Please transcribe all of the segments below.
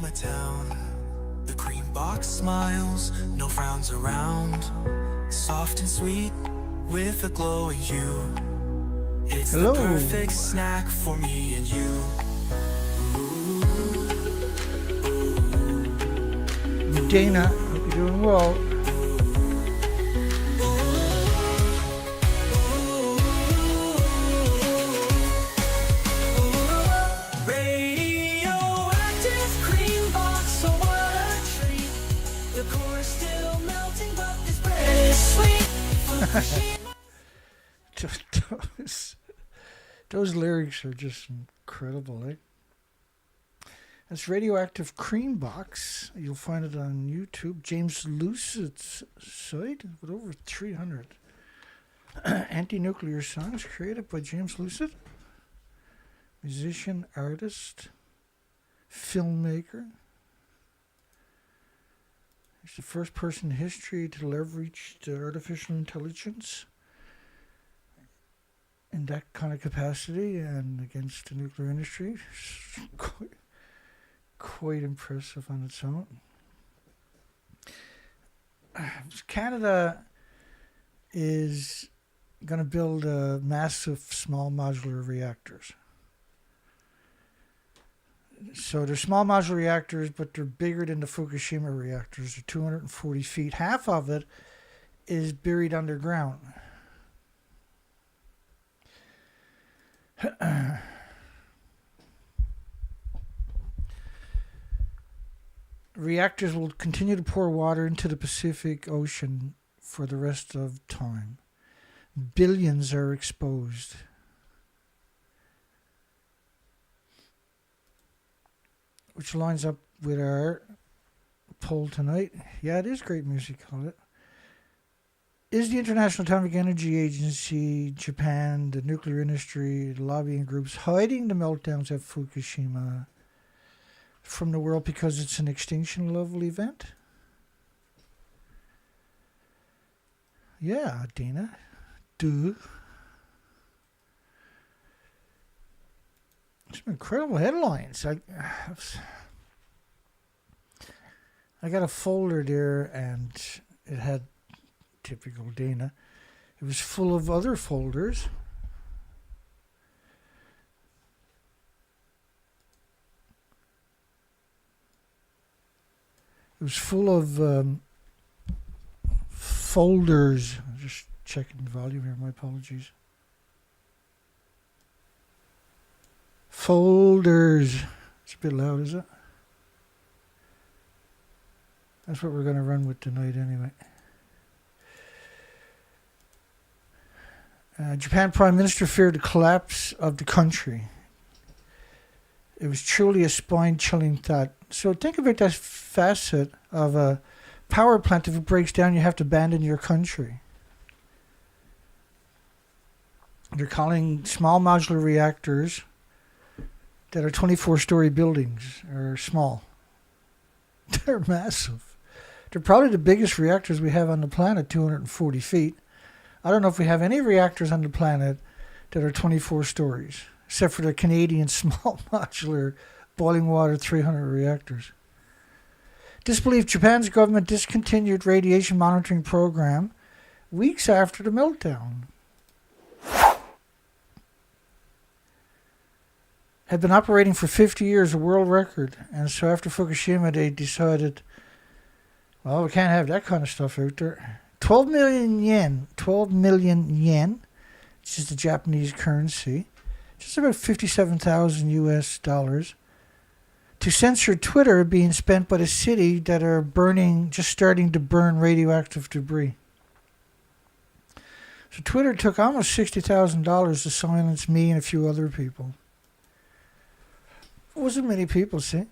Fukushima town. The green box smiles, no frowns around. Soft and sweet, with a glowing hue. It's Hello. the perfect snack for me and you. Dana, hope you're doing well. Radioactive cream box, oh what a treat. The core is still melting, but this bread is sweet. Those lyrics are just incredible, eh? That's Radioactive Cream Box. You'll find it on YouTube. James Lucid's site with over 300 anti-nuclear songs created by James Lucid. Musician, artist, filmmaker. He's the first person in history to leverage the artificial intelligence in that kind of capacity and against the nuclear industry. Quite impressive on its own. Canada is going to build massive small modular reactors. So they're small modular reactors, but they're bigger than the Fukushima reactors. They're 240 feet. Half of it is buried underground. Reactors will continue to pour water into the Pacific Ocean for the rest of time. Billions are exposed. Which lines up with our poll tonight. Yeah, it is great music, call it. Is the International Atomic Energy Agency, Japan, the nuclear industry, the lobbying groups hiding the meltdowns at Fukushima from the world because it's an extinction level event? Yeah, Dana. Duh. Some incredible headlines. I got a folder there and it had typical Dana. It was full of other folders. It was full of folders. I'm just checking the volume here. My apologies. Folders. It's a bit loud, is it? That's what we're going to run with tonight anyway. Japan Prime Minister feared the collapse of the country. It was truly a spine-chilling thought. So think about that facet of a power plant. If it breaks down, you have to abandon your country. They're calling small modular reactors that are 24-story buildings are small. They're massive. They're probably the biggest reactors we have on the planet, 240 feet. I don't know if we have any reactors on the planet that are 24 stories, except for the Canadian small modular boiling water 300 reactors. Disbelief: Japan's government discontinued radiation monitoring program weeks after the meltdown. Had been operating for 50 years, a world record. And so after Fukushima, they decided, well, we can't have that kind of stuff out there. 12 million yen, which is the Japanese currency, just about 57,000 US dollars, to censor Twitter being spent by the city that are burning, just starting to burn radioactive debris. So Twitter took almost $60,000 to silence me and a few other people. It wasn't many people, see.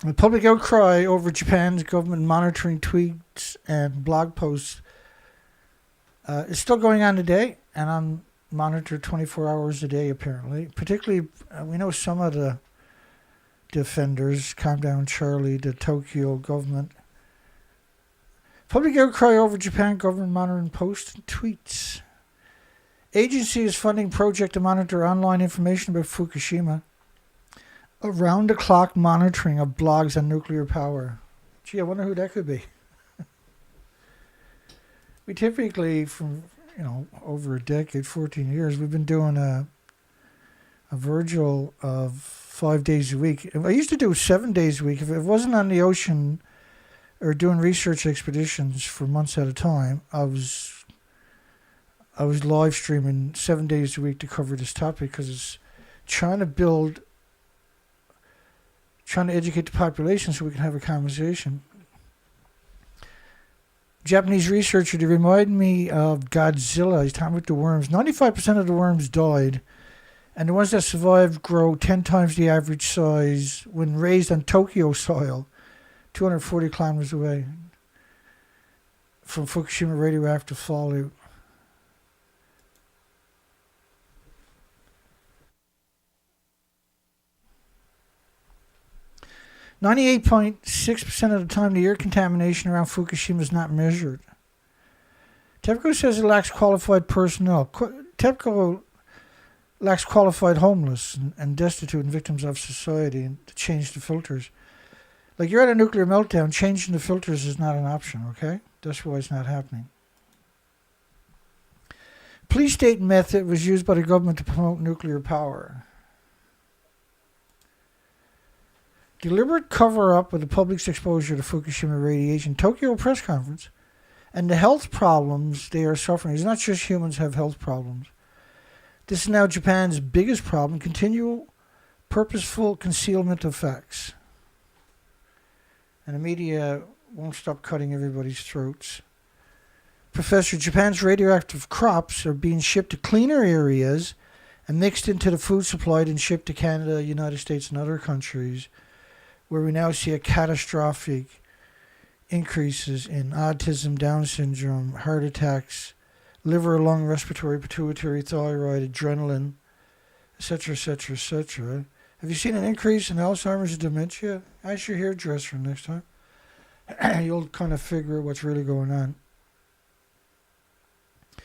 The public outcry over Japan's government monitoring tweets and blog posts is still going on today, and I'm monitored 24 hours a day, apparently. Particularly, we know some of the defenders, Calm Down Charlie, the Tokyo government. Public outcry over Japan government monitoring posts and tweets. Agency is funding project to monitor online information about Fukushima. Around-the-clock monitoring of blogs on nuclear power. Gee, I wonder who that could be. We typically, from over a decade, 14 years, we've been doing a Virgil of 5 days a week. I used to do 7 days a week. If it wasn't on the ocean or doing research expeditions for months at a time, I was live streaming 7 days a week to cover this topic because it's trying to educate the population so we can have a conversation. Japanese researcher, they remind me of Godzilla. He's talking about the worms. 95% of the worms died, and the ones that survived grow 10 times the average size when raised on Tokyo soil, 240 kilometers away from Fukushima radioactive fallout. 98.6% of the time, the air contamination around Fukushima is not measured. TEPCO says it lacks qualified personnel. TEPCO lacks qualified homeless and destitute and victims of society and to change the filters. Like you're at a nuclear meltdown, changing the filters is not an option, okay? That's why it's not happening. Police state method was used by the government to promote nuclear power. Deliberate cover-up of the public's exposure to Fukushima radiation. Tokyo press conference. And the health problems they are suffering. It's not just humans have health problems. This is now Japan's biggest problem. Continual, purposeful concealment of facts. And the media won't stop cutting everybody's throats. Professor, Japan's radioactive crops are being shipped to cleaner areas and mixed into the food supply and shipped to Canada, United States, and other countries, where we now see a catastrophic increases in autism, Down syndrome, heart attacks, liver, lung, respiratory, pituitary, thyroid, adrenaline, etc., etc., etc. Have you seen an increase in Alzheimer's and dementia? Ask your hairdresser next time. You'll kind of figure out what's really going on.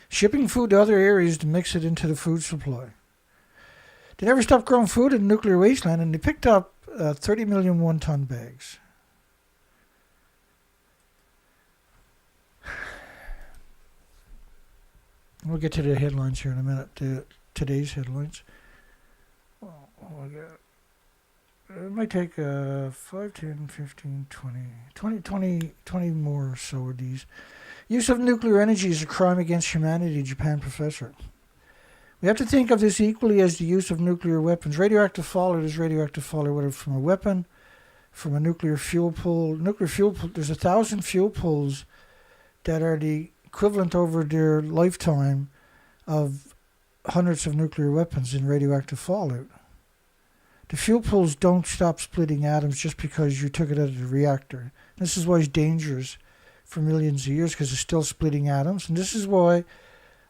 Shipping food to other areas to mix it into the food supply. They never stopped growing food in the nuclear wasteland, and they picked up 30 million one-ton bags. We'll get to the headlines here in a minute, today's headlines. It might take 5, 10, 15, 20 more or so of these. Use of nuclear energy is a crime against humanity, Japan professor. We have to think of this equally as the use of nuclear weapons. Radioactive fallout is radioactive fallout, whether from a weapon, from a nuclear fuel pool. Nuclear fuel pool, there's 1,000 fuel pools that are the equivalent over their lifetime of hundreds of nuclear weapons in radioactive fallout. The fuel pools don't stop splitting atoms just because you took it out of the reactor. This is why it's dangerous for millions of years, because it's still splitting atoms. And this is why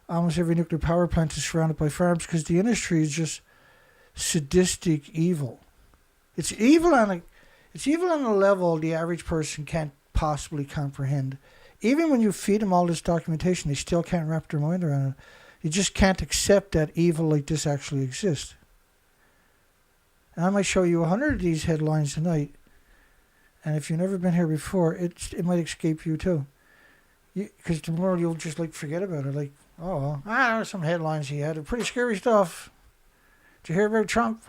almost every nuclear power plant is surrounded by farms, because the industry is just sadistic evil. It's evil on a level the average person can't possibly comprehend. Even when you feed them all this documentation, they still can't wrap their mind around it. You just can't accept that evil like this actually exists. And I might show you 100 of these headlines tonight. And if you've never been here before, it might escape you too. Because tomorrow you'll just forget about it. There's some headlines he had. Pretty scary stuff. Did you hear about Trump?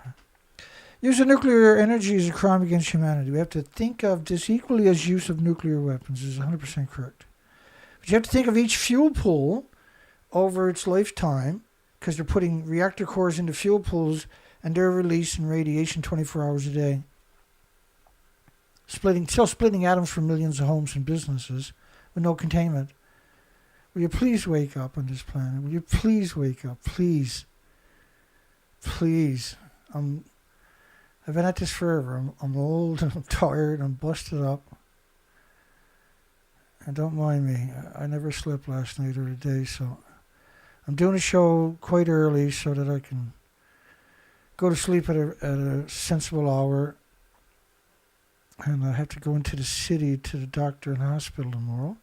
Use of nuclear energy is a crime against humanity. We have to think of this equally as use of nuclear weapons. This is 100% correct. But you have to think of each fuel pool over its lifetime, because they're putting reactor cores into fuel pools and they're releasing radiation 24 hours a day. Still splitting atoms from millions of homes and businesses with no containment. Will you please wake up on this planet? Will you please wake up? Please. Please. I've been at this forever. I'm old and I'm tired. I'm busted up. And don't mind me. I never slept last night or today, so I'm doing a show quite early so that I can go to sleep at a sensible hour. And I have to go into the city to the doctor and hospital tomorrow.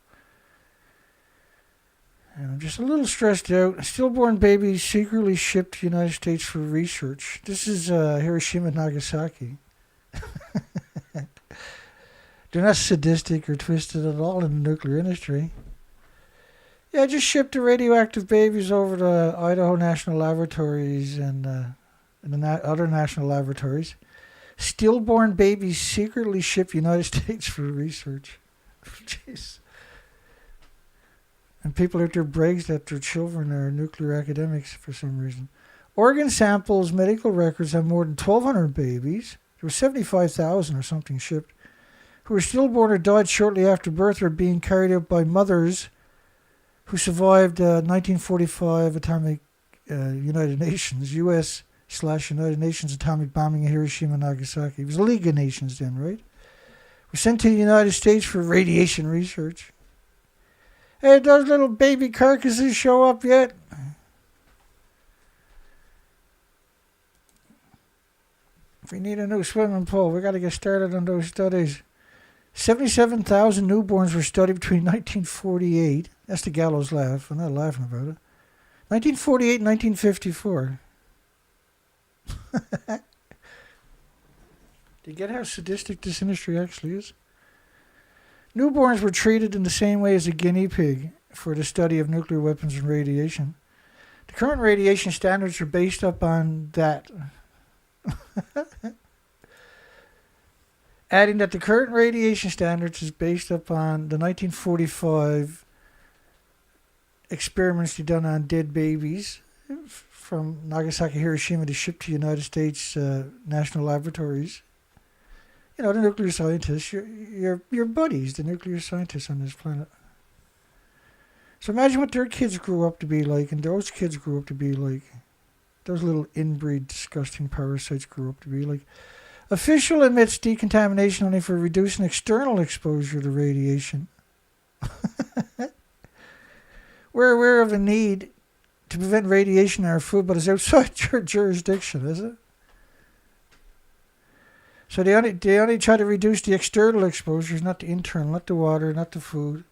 And I'm just a little stressed out. Stillborn babies secretly shipped to the United States for research. This is Hiroshima and Nagasaki. They're not sadistic or twisted at all in the nuclear industry. Yeah, just shipped the radioactive babies over to Idaho National Laboratories and other national laboratories. Stillborn babies secretly shipped to the United States for research. Jeez. And people out there brags that their children are nuclear academics for some reason. Organ samples, medical records have more than 1,200 babies. There were 75,000 or something shipped, who were stillborn or died shortly after birth or being carried out by mothers who survived 1945 atomic United Nations, U.S./United Nations atomic bombing of Hiroshima and Nagasaki. It was a League of Nations then, right? Were sent to the United States for radiation research. Hey, those little baby carcasses show up yet? If we need a new swimming pool, we got to get started on those studies. 77,000 newborns were studied between 1948. That's the gallows laugh. I'm not laughing about it. 1948 and 1954. Do you get how sadistic this industry actually is? Newborns were treated in the same way as a guinea pig for the study of nuclear weapons and radiation. The current radiation standards are based upon that. Adding that the current radiation standards is based upon the 1945 experiments they done on dead babies from Nagasaki, Hiroshima to ship to United States national laboratories. You know, the nuclear scientists, your buddies, the nuclear scientists on this planet. So imagine what their kids grew up to be like, and those kids grew up to be like. Those little inbreed, disgusting parasites grew up to be like. Official admits decontamination only for reducing external exposure to radiation. We're aware of a need to prevent radiation in our food, but it's outside your jurisdiction, is it? So they only try to reduce the external exposures, not the internal, not the water, not the food,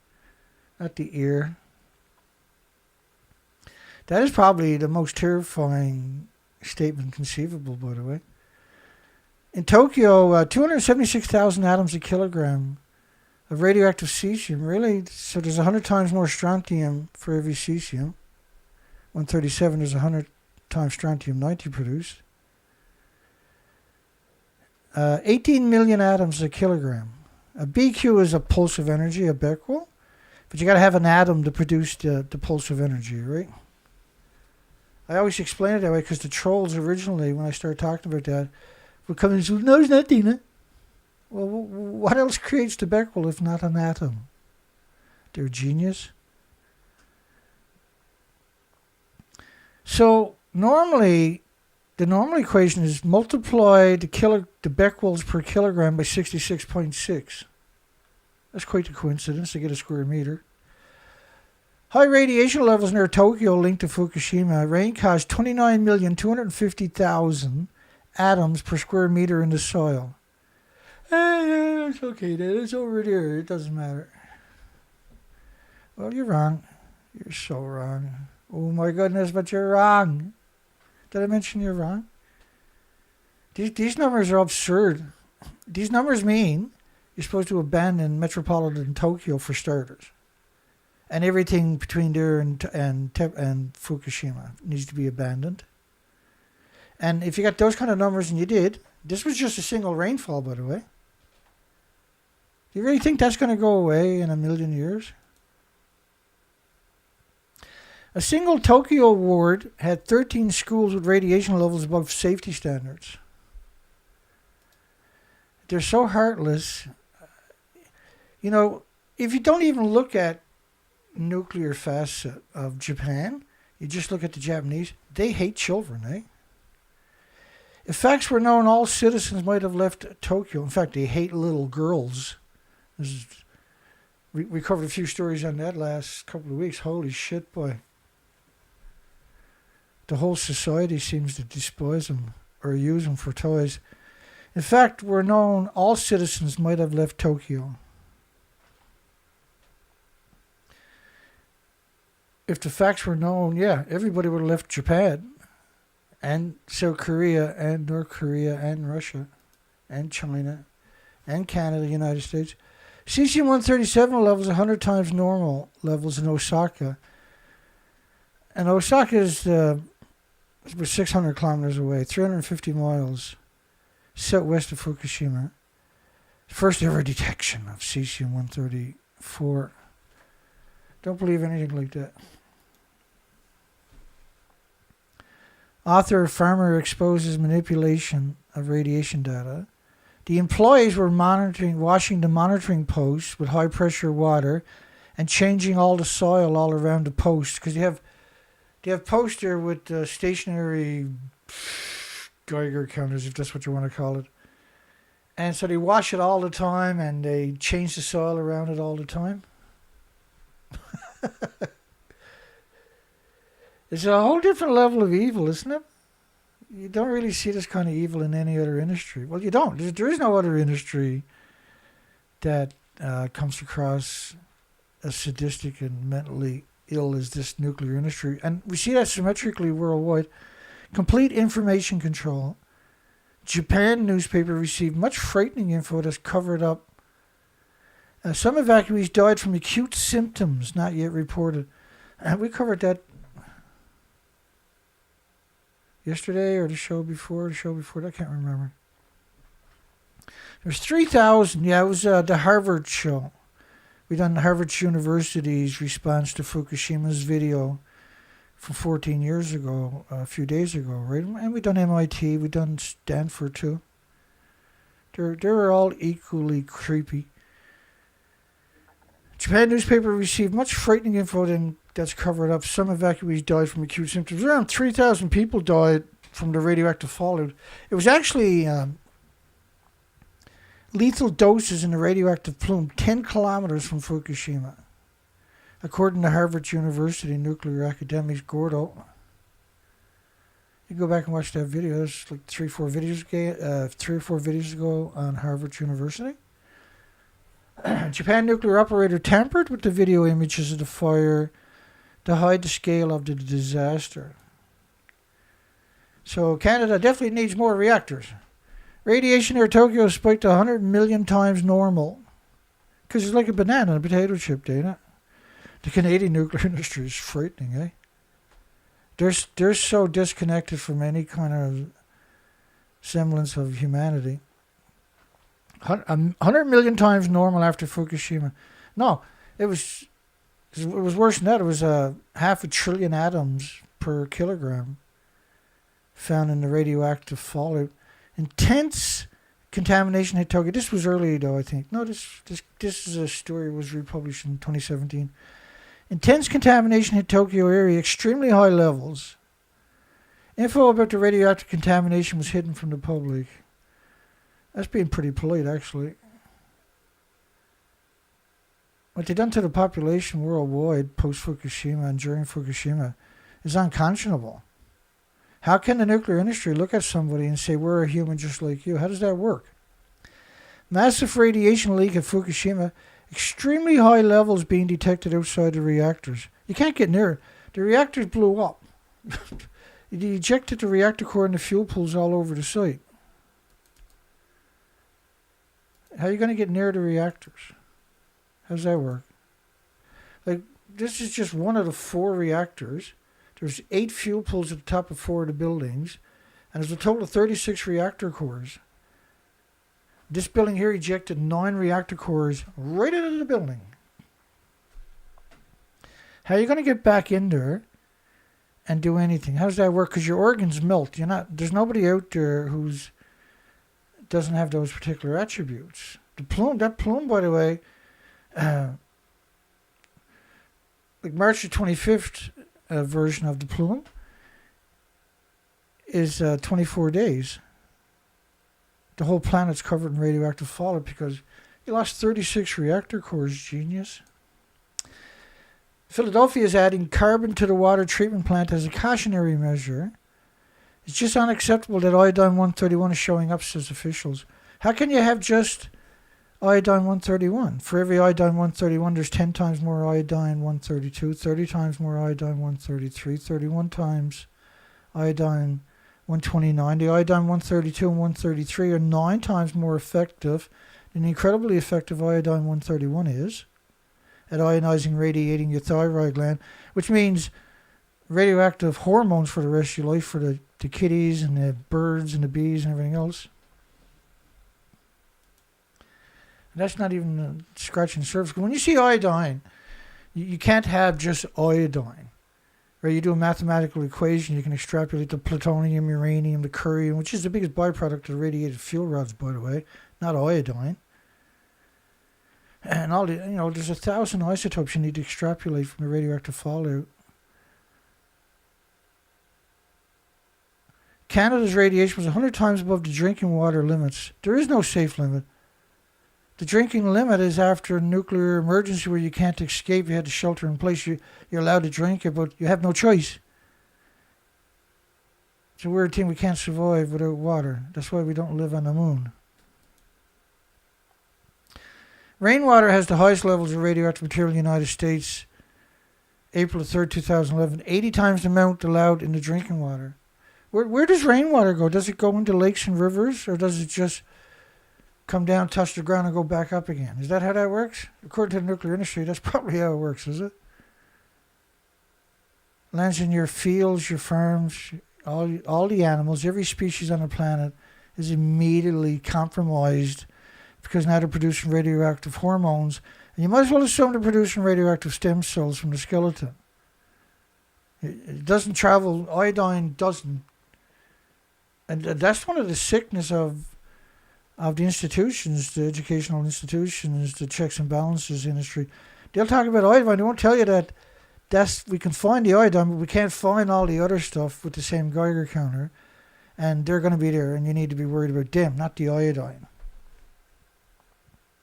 not the air. That is probably the most terrifying statement conceivable, by the way. In Tokyo, 276,000 atoms a kilogram of radioactive cesium, really? So there's 100 times more strontium for every cesium. 137, there's 100 times strontium-90 produced. 18 million atoms a kilogram. A BQ is a pulse of energy, a becquerel. But you got to have an atom to produce the pulse of energy, right? I always explain it that way because the trolls originally, when I started talking about that, would come and say, no, it's nothing. Huh? Well, what else creates the becquerel if not an atom? They're genius. So normally, the normal equation is multiply the becquerels per kilogram by 66.6. That's quite a coincidence to get a square meter. High radiation levels near Tokyo linked to Fukushima. Rain caused 29,250,000 atoms per square meter in the soil. Hey, it's okay, Dad. It's over there. It doesn't matter. Well, you're wrong. You're so wrong. Oh my goodness, but you're wrong. Did I mention you're wrong? These numbers are absurd. These numbers mean you're supposed to abandon metropolitan Tokyo for starters. And everything between there and Fukushima needs to be abandoned. And if you got those kind of numbers, and you did, this was just a single rainfall, by the way. Do you really think that's going to go away in a million years? A single Tokyo ward had 13 schools with radiation levels above safety standards. They're so heartless. You know, if you don't even look at nuclear facet of Japan, you just look at the Japanese, they hate children, eh? If facts were known, all citizens might have left Tokyo. In fact, they hate little girls. We covered a few stories on that last couple of weeks. Holy shit, boy. The whole society seems to despise them or use them for toys. In fact, were known, all citizens might have left Tokyo. if the facts were known, yeah, everybody would have left Japan and South Korea and North Korea and Russia and China and Canada, United States. Cesium-137 levels 100 times normal levels in Osaka. And Osaka is about 600 kilometers away, 350 miles southwest of Fukushima. First ever detection of cesium-134. Don't believe anything like that. Author Farmer exposes manipulation of radiation data. The employees were washing the monitoring posts with high pressure water and changing all the soil all around the posts, because they have posts there with stationary Geiger counters, if that's what you want to call it. And so they wash it all the time and they change the soil around it all the time. It's a whole different level of evil, isn't it? You don't really see this kind of evil in any other industry. Well, you don't. There is no other industry that comes across as sadistic and mentally ill as this nuclear industry. And we see that symmetrically worldwide. Complete information control. Japan newspaper received much frightening info that's covered up. Some evacuees died from acute symptoms not yet reported. And we covered that yesterday or the show before that, I can't remember. There's 3,000. Yeah, it was the Harvard show. We done Harvard University's response to Fukushima's video from 14 years ago, a few days ago, right? And we done MIT, we done Stanford too. They were all equally creepy. Japan newspaper received much frightening info that's covered up. Some evacuees died from acute symptoms. Around 3,000 people died from the radioactive fallout. It was actually lethal doses in the radioactive plume 10 kilometers from Fukushima, according to Harvard University nuclear academics Gordo. You go back and watch that video. It's like 3 or 4 videos ago on Harvard University. Japan nuclear operator tampered with the video images of the fire to hide the scale of the disaster. So Canada definitely needs more reactors. Radiation near Tokyo spiked 100 million times normal. Because it's like a banana and a potato chip, ain't it? The Canadian nuclear industry is frightening, eh? They're so disconnected from any kind of semblance of humanity. 100 million times normal after Fukushima. No, it was worse than that. It was 500 billion atoms per kilogram found in the radioactive fallout. Intense contamination hit Tokyo. This was early though, I think. No, this is a story that was republished in 2017. Intense contamination hit Tokyo area, extremely high levels. Info about the radioactive contamination was hidden from the public. That's being pretty polite, actually. What they done to the population worldwide post-Fukushima and during Fukushima is unconscionable. How can the nuclear industry look at somebody and say, we're a human just like you? How does that work? Massive radiation leak at Fukushima. Extremely high levels being detected outside the reactors. You can't get near it. The reactors blew up. They ejected the reactor core and the fuel pools all over the site. How are you going to get near the reactors? How does that work? Like, this is just one of the 4 reactors. There's 8 fuel pools at the top of 4 of the buildings. And there's a total of 36 reactor cores. This building here ejected 9 reactor cores right into the building. How are you going to get back in there and do anything? How does that work? Because your organs melt. There's nobody out there who's doesn't have those particular attributes. That plume, by the way, like March the 25th version of the plume is 24 days. The whole planet's covered in radioactive fallout because you lost 36 reactor cores, genius. Philadelphia is adding carbon to the water treatment plant as a cautionary measure. It's just unacceptable that iodine-131 is showing up, says officials. How can you have just iodine 131. For every iodine 131, there's 10 times more iodine 132, 30 times more iodine 133, 31 times iodine 129. The iodine 132 and 133 are 9 times more effective than the incredibly effective iodine 131 is at ionizing, radiating your thyroid gland, which means radioactive hormones for the rest of your life for the kitties and the birds and the bees and everything else. And that's not even scratching the surface. When you see iodine, you can't have just iodine. Right? You do a mathematical equation, you can extrapolate the plutonium, uranium, the curium, which is the biggest byproduct of radiated fuel rods, by the way, not iodine. And all the, there's 1,000 isotopes you need to extrapolate from the radioactive fallout. Canada's radiation was 100 times above the drinking water limits. There is no safe limit. The drinking limit is after a nuclear emergency where you can't escape, you had to shelter in place, you're allowed to drink it, but you have no choice. It's a weird thing, we can't survive without water. That's why we don't live on the moon. Rainwater has the highest levels of radioactive material in the United States, April 3rd, 2011, 80 times the amount allowed in the drinking water. Where does rainwater go? Does it go into lakes and rivers, or does it just come down, touch the ground, and go back up again? Is that how that works? According to the nuclear industry, that's probably how it works, is it? Lands in your fields, your farms, all the animals, every species on the planet is immediately compromised because now they're producing radioactive hormones. And you might as well assume they're producing radioactive stem cells from the skeleton. It doesn't travel, iodine doesn't. And that's one of the sickness of the institutions, the educational institutions, the checks and balances industry. They'll talk about iodine. They won't tell you that we can find the iodine, but we can't find all the other stuff with the same Geiger counter. And they're going to be there, and you need to be worried about them, not the iodine.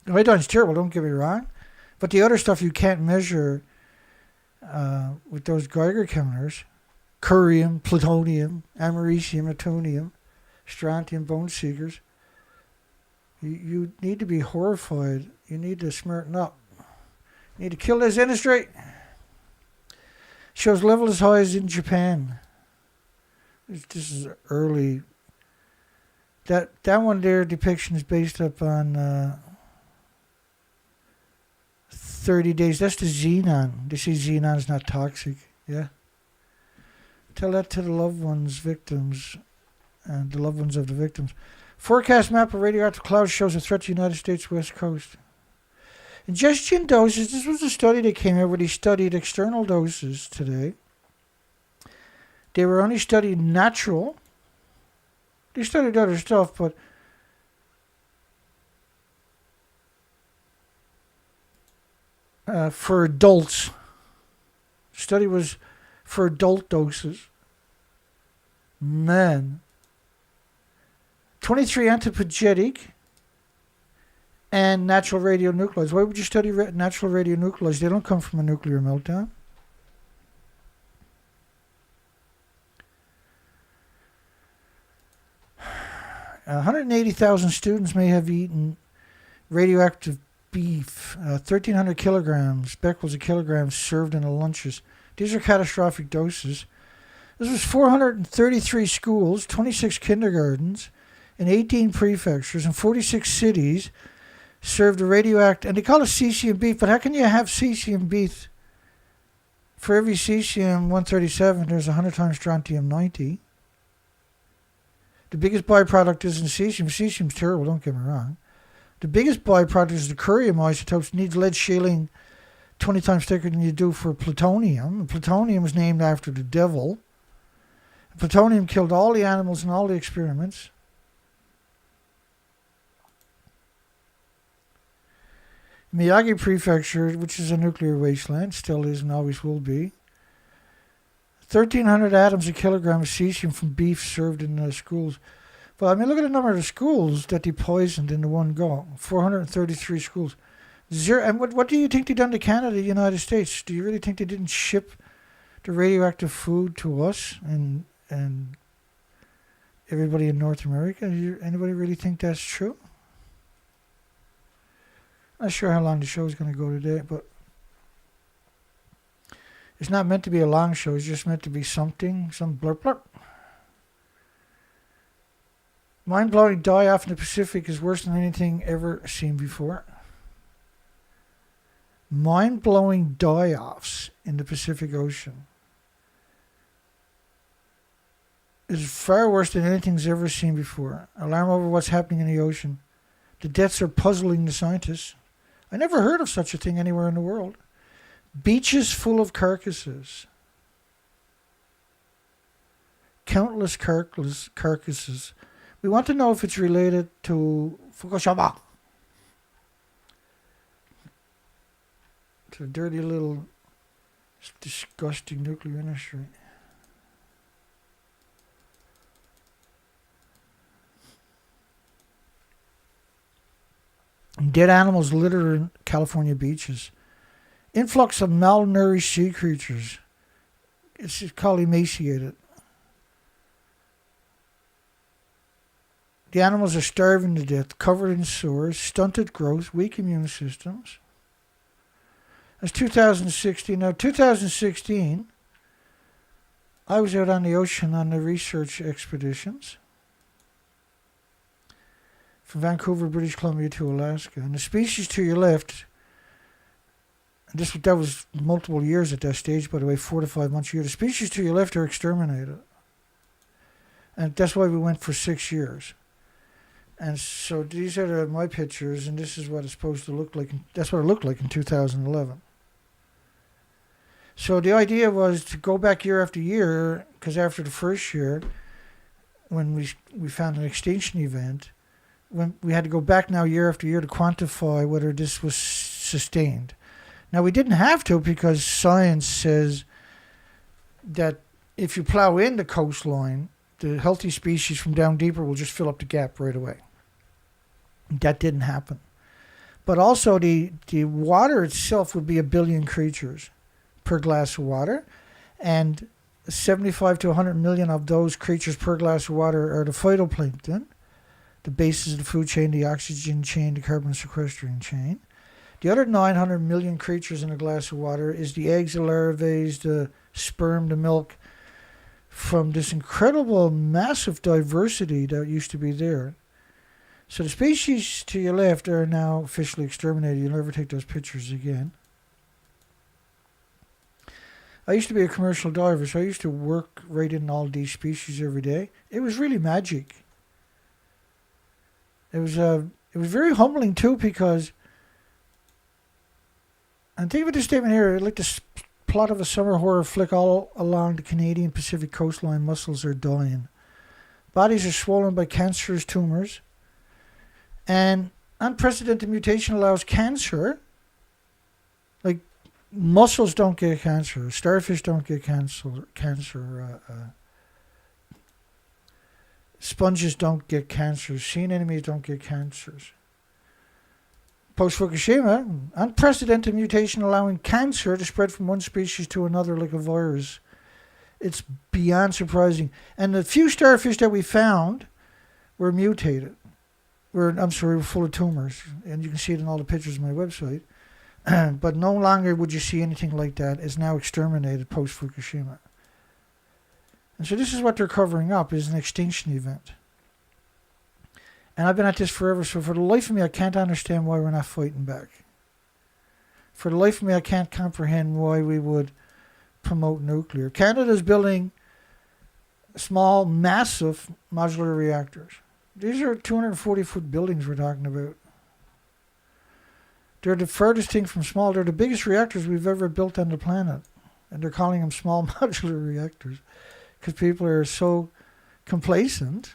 The iodine's terrible, don't get me wrong. But the other stuff you can't measure with those Geiger counters, curium, plutonium, americium, plutonium, strontium, bone seekers, you need to be horrified. You need to smarten up. You need to kill this industry. Shows level as high as in Japan. This is early. That one there depiction is based up on 30 days. That's the xenon. They say xenon is not toxic. Yeah. Tell that to the loved ones, victims, and the loved ones of the victims. Forecast map of radioactive clouds shows a threat to the United States West Coast. Ingestion doses. This was a study that came out where they studied external doses today. They were only studying natural. They studied other stuff, but for adults. The study was for adult doses. Man. 23 antipagetic and natural radionuclides. Why would you study natural radionuclides? They don't come from a nuclear meltdown. Uh, 180,000 students may have eaten radioactive beef, 1,300 kilograms, becquerels a kilogram served in the lunches. These are catastrophic doses. This was 433 schools, 26 kindergartens, and 18 prefectures and 46 cities served a radioactive, and they call it cesium beef, but how can you have cesium beef? For every cesium-137, there's 100 times strontium-90. The biggest byproduct isn't cesium. Cesium's terrible, don't get me wrong. The biggest byproduct is the curium isotopes. It needs lead shielding 20 times thicker than you do for plutonium. Plutonium was named after the devil. Plutonium killed all the animals in all the experiments. Miyagi Prefecture, which is a nuclear wasteland, still is and always will be. 1,300 atoms a kilogram of cesium from beef served in the schools. But I mean, look at the number of the schools that they poisoned in the one go. 433 schools. Zero. And what do you think they done to Canada, the United States? Do you really think they didn't ship the radioactive food to us and everybody in North America? Anybody really think that's true? Not sure how long the show is going to go today, but it's not meant to be a long show. It's just meant to be something, some blurp blurp. Mind-blowing die-off in the Pacific is worse than anything ever seen before. Mind-blowing die-offs in the Pacific Ocean is far worse than anything's ever seen before. Alarm over what's happening in the ocean. The deaths are puzzling the scientists. I never heard of such a thing anywhere in the world. Beaches full of carcasses. Countless carcasses. We want to know if it's related to Fukushima. It's a dirty little, disgusting nuclear industry. Dead animals litter in California beaches. Influx of malnourished sea creatures. It's called emaciated. The animals are starving to death, covered in sores, stunted growth, weak immune systems. That's 2016. Now, 2016, I was out on the ocean on the research expeditions from Vancouver, British Columbia to Alaska. And the species to your left, and that was multiple years at that stage, by the way, 4 to 5 months a year. The species to your left are exterminated. And that's why we went for 6 years. And so these are my pictures, and this is what it's supposed to look like. That's what it looked like in 2011. So the idea was to go back year after year, because after the first year, when we found an extinction event, when we had to go back now year after year to quantify whether this was sustained. Now, we didn't have to, because science says that if you plow in the coastline, the healthy species from down deeper will just fill up the gap right away. That didn't happen. But also the water itself would be 1 billion creatures per glass of water, and 75 to 100 million of those creatures per glass of water are the phytoplankton, the basis of the food chain, the oxygen chain, the carbon sequestering chain. The other 900 million creatures in a glass of water is the eggs, the larvae, the sperm, the milk, from this incredible, massive diversity that used to be there. So the species to your left are now officially exterminated. You'll never take those pictures again. I used to be a commercial diver, so I used to work right in all these species every day. It was really magic. It was very humbling too, because, and think of this statement here, like the plot of a summer horror flick all along the Canadian Pacific coastline. Mussels are dying. Bodies are swollen by cancerous tumors. And unprecedented mutation allows cancer. Like, mussels don't get cancer. Starfish don't get cancer. Sponges don't get cancer. Sea anemones don't get cancers. Post-Fukushima, unprecedented mutation allowing cancer to spread from one species to another like a virus. It's beyond surprising. And the few starfish that we found were mutated. Were full of tumors. And you can see it in all the pictures on my website. But no longer would you see anything like that. It's now exterminated post-Fukushima. And so this is what they're covering up, is an extinction event. And I've been at this forever, so for the life of me, I can't understand why we're not fighting back. For the life of me, I can't comprehend why we would promote nuclear. Canada's building small, massive modular reactors. These are 240-foot buildings we're talking about. They're the furthest thing from small. They're the biggest reactors we've ever built on the planet. And they're calling them small modular reactors because people are so complacent.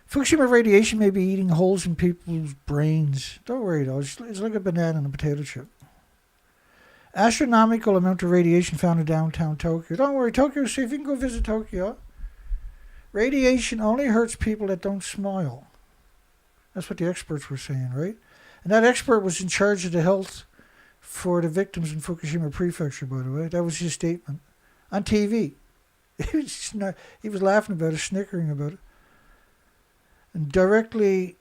Fukushima radiation may be eating holes in people's brains. Don't worry though, it's like a banana and a potato chip. Astronomical amount of radiation found in downtown Tokyo. Don't worry, Tokyo's safe. You can go visit Tokyo. Radiation only hurts people that don't smile. That's what the experts were saying, right? And that expert was in charge of the health for the victims in Fukushima Prefecture, by the way. That was his statement on TV. He was laughing about it, snickering about it. And directly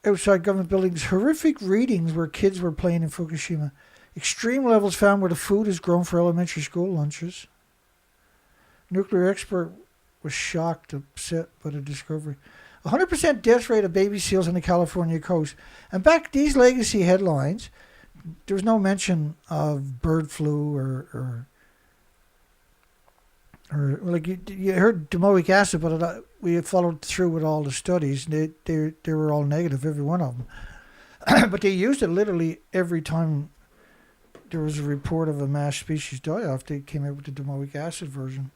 outside government buildings, horrific readings where kids were playing in Fukushima. Extreme levels found where the food is grown for elementary school lunches. Nuclear expert was shocked, upset by the discovery. 100% death rate of baby seals on the California coast. And back these legacy headlines, there was no mention of bird flu or like you heard domoic acid, but we followed through with all the studies. They were all negative, every one of them. But they used it literally every time there was a report of a mass species die-off. They came out with the domoic acid version.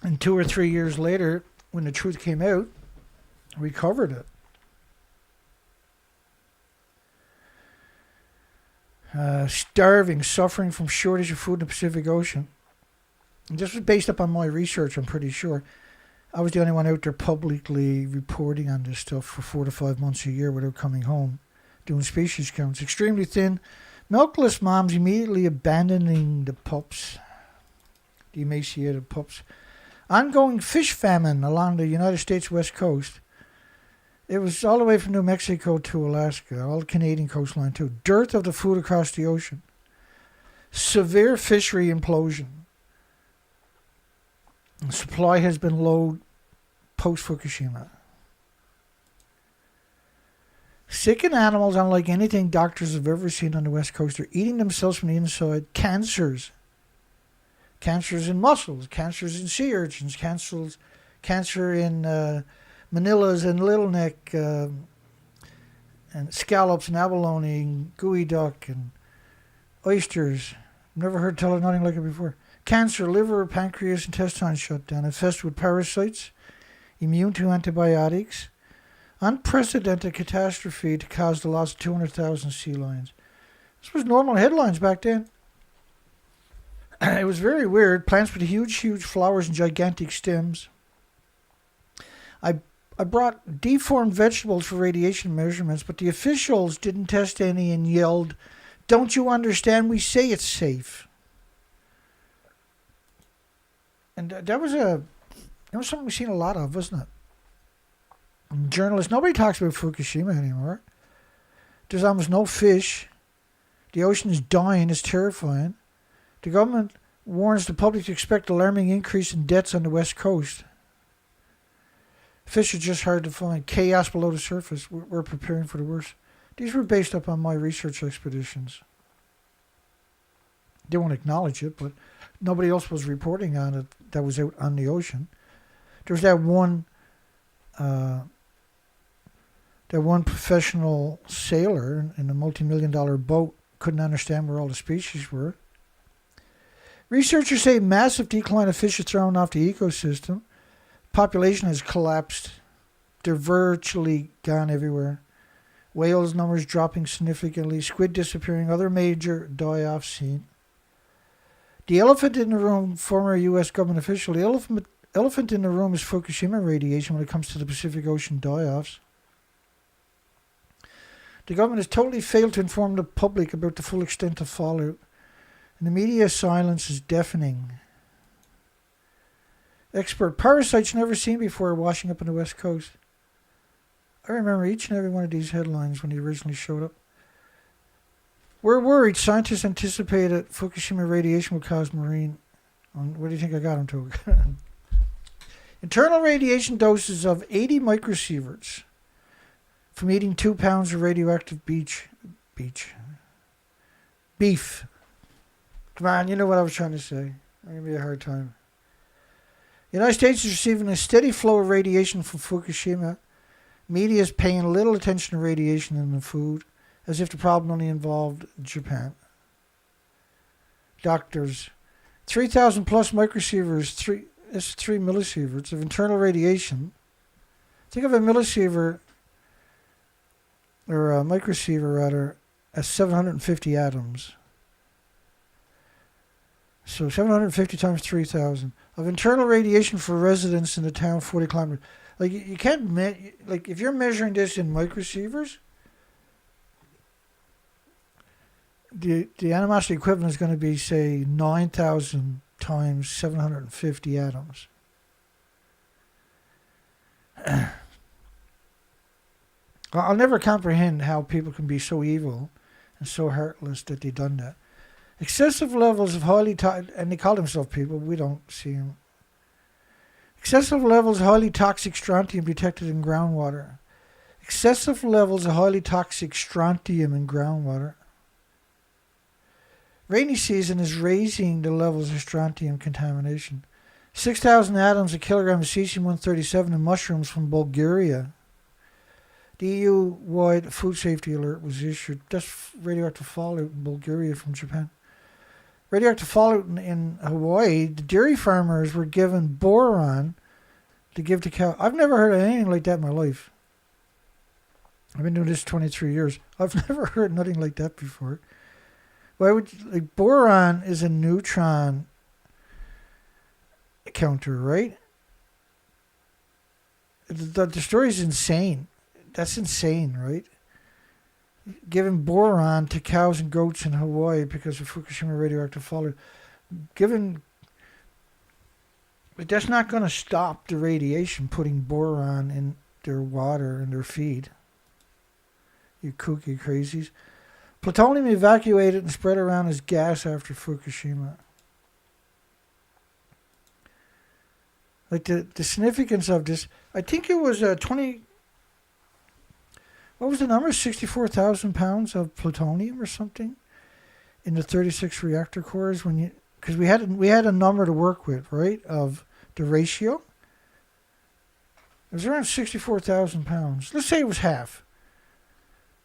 And 2 or 3 years later, when the truth came out, we covered it. Starving, suffering from shortage of food in the Pacific Ocean. And this was based upon my research, I'm pretty sure. I was the only one out there publicly reporting on this stuff for 4 to 5 months a year without coming home, doing species counts. Extremely thin, milkless moms immediately abandoning the pups, the emaciated pups. Ongoing fish famine along the United States West Coast. It was all the way from New Mexico to Alaska, all the Canadian coastline too. Dearth of the food across the ocean. Severe fishery implosion. The supply has been low post-Fukushima. Sickened animals, unlike anything doctors have ever seen on the West Coast, are eating themselves from the inside. Cancers. Cancers in mussels, cancers in sea urchins, cancer in manillas and little neck, and scallops and abalone, and gooey duck and oysters. Never heard tell of nothing like it before. Cancer, liver, pancreas, intestine shut down, infested with parasites, immune to antibiotics. Unprecedented catastrophe to cause the loss of 200,000 sea lions. This was normal headlines back then. It was very weird. Plants with huge, huge flowers and gigantic stems. I brought deformed vegetables for radiation measurements, but the officials didn't test any and yelled, "Don't you understand? We say it's safe." And that was something we've seen a lot of, wasn't it? And journalists, nobody talks about Fukushima anymore. There's almost no fish. The ocean is dying. It's terrifying. The government warns the public to expect alarming increase in deaths on the West Coast. Fish are just hard to find. Chaos below the surface. We're preparing for the worst. These were based upon my research expeditions. They won't acknowledge it, but nobody else was reporting on it that was out on the ocean. There was that one professional sailor in a multi-million-dollar boat couldn't understand where all the species were. Researchers say massive decline of fish is thrown off the ecosystem. Population has collapsed. They're virtually gone everywhere. Whales numbers dropping significantly. Squid disappearing. Other major die-offs seen. The elephant in the room, former U.S. government official, the elephant in the room is Fukushima radiation when it comes to the Pacific Ocean die-offs. The government has totally failed to inform the public about the full extent of fallout. And the media silence is deafening. Expert parasites never seen before washing up on the West Coast. I remember each and every one of these headlines when they originally showed up. We're worried. Scientists anticipated Fukushima radiation will cause marine. What do you think I got them to? Internal radiation doses of 80 microsieverts from eating 2 pounds of radioactive beef. Come on, you know what I was trying to say. I'm going to be a hard time. The United States is receiving a steady flow of radiation from Fukushima. Media is paying little attention to radiation in the food, as if the problem only involved Japan. Doctors, 3,000 plus microsieverts, 3 millisieverts of internal radiation. Think of a millisievert, or a microsievert rather, as 750 atoms. So 750 times 3,000 of internal radiation for residents in the town 40 kilometers. Like you can't like if you're measuring this in microsieverts, the animosity equivalent is going to be, say, 9,000 times 750 atoms. I'll never comprehend how people can be so evil and so heartless that they've done that. Excessive levels of highly toxic, and they call themselves people, we don't see them. Excessive levels of highly toxic strontium detected in groundwater. Excessive levels of highly toxic strontium in groundwater. Rainy season is raising the levels of strontium contamination. 6,000 atoms a kilogram of cesium-137 in mushrooms from Bulgaria. The EU-wide food safety alert was issued. That's radioactive fallout in Bulgaria from Japan. Radioactive fallout in Hawaii. The dairy farmers were given boron to give to cow. I've never heard of anything like that in my life. I've been doing this 23 years. I've never heard nothing like that before. Why would like boron is a neutron counter, right? The story's insane. That's insane, right? Giving boron to cows and goats in Hawaii because of Fukushima radioactive fallout. But that's not going to stop the radiation putting boron in their water and their feed. You kooky crazies. Plutonium evacuated and spread around as gas after Fukushima. Like the significance of this, I think it was 20. What was the number? 64,000 pounds of plutonium or something in the 36 reactor cores. Because we had a number to work with, right? Of the ratio. It was around 64,000 pounds. Let's say it was half.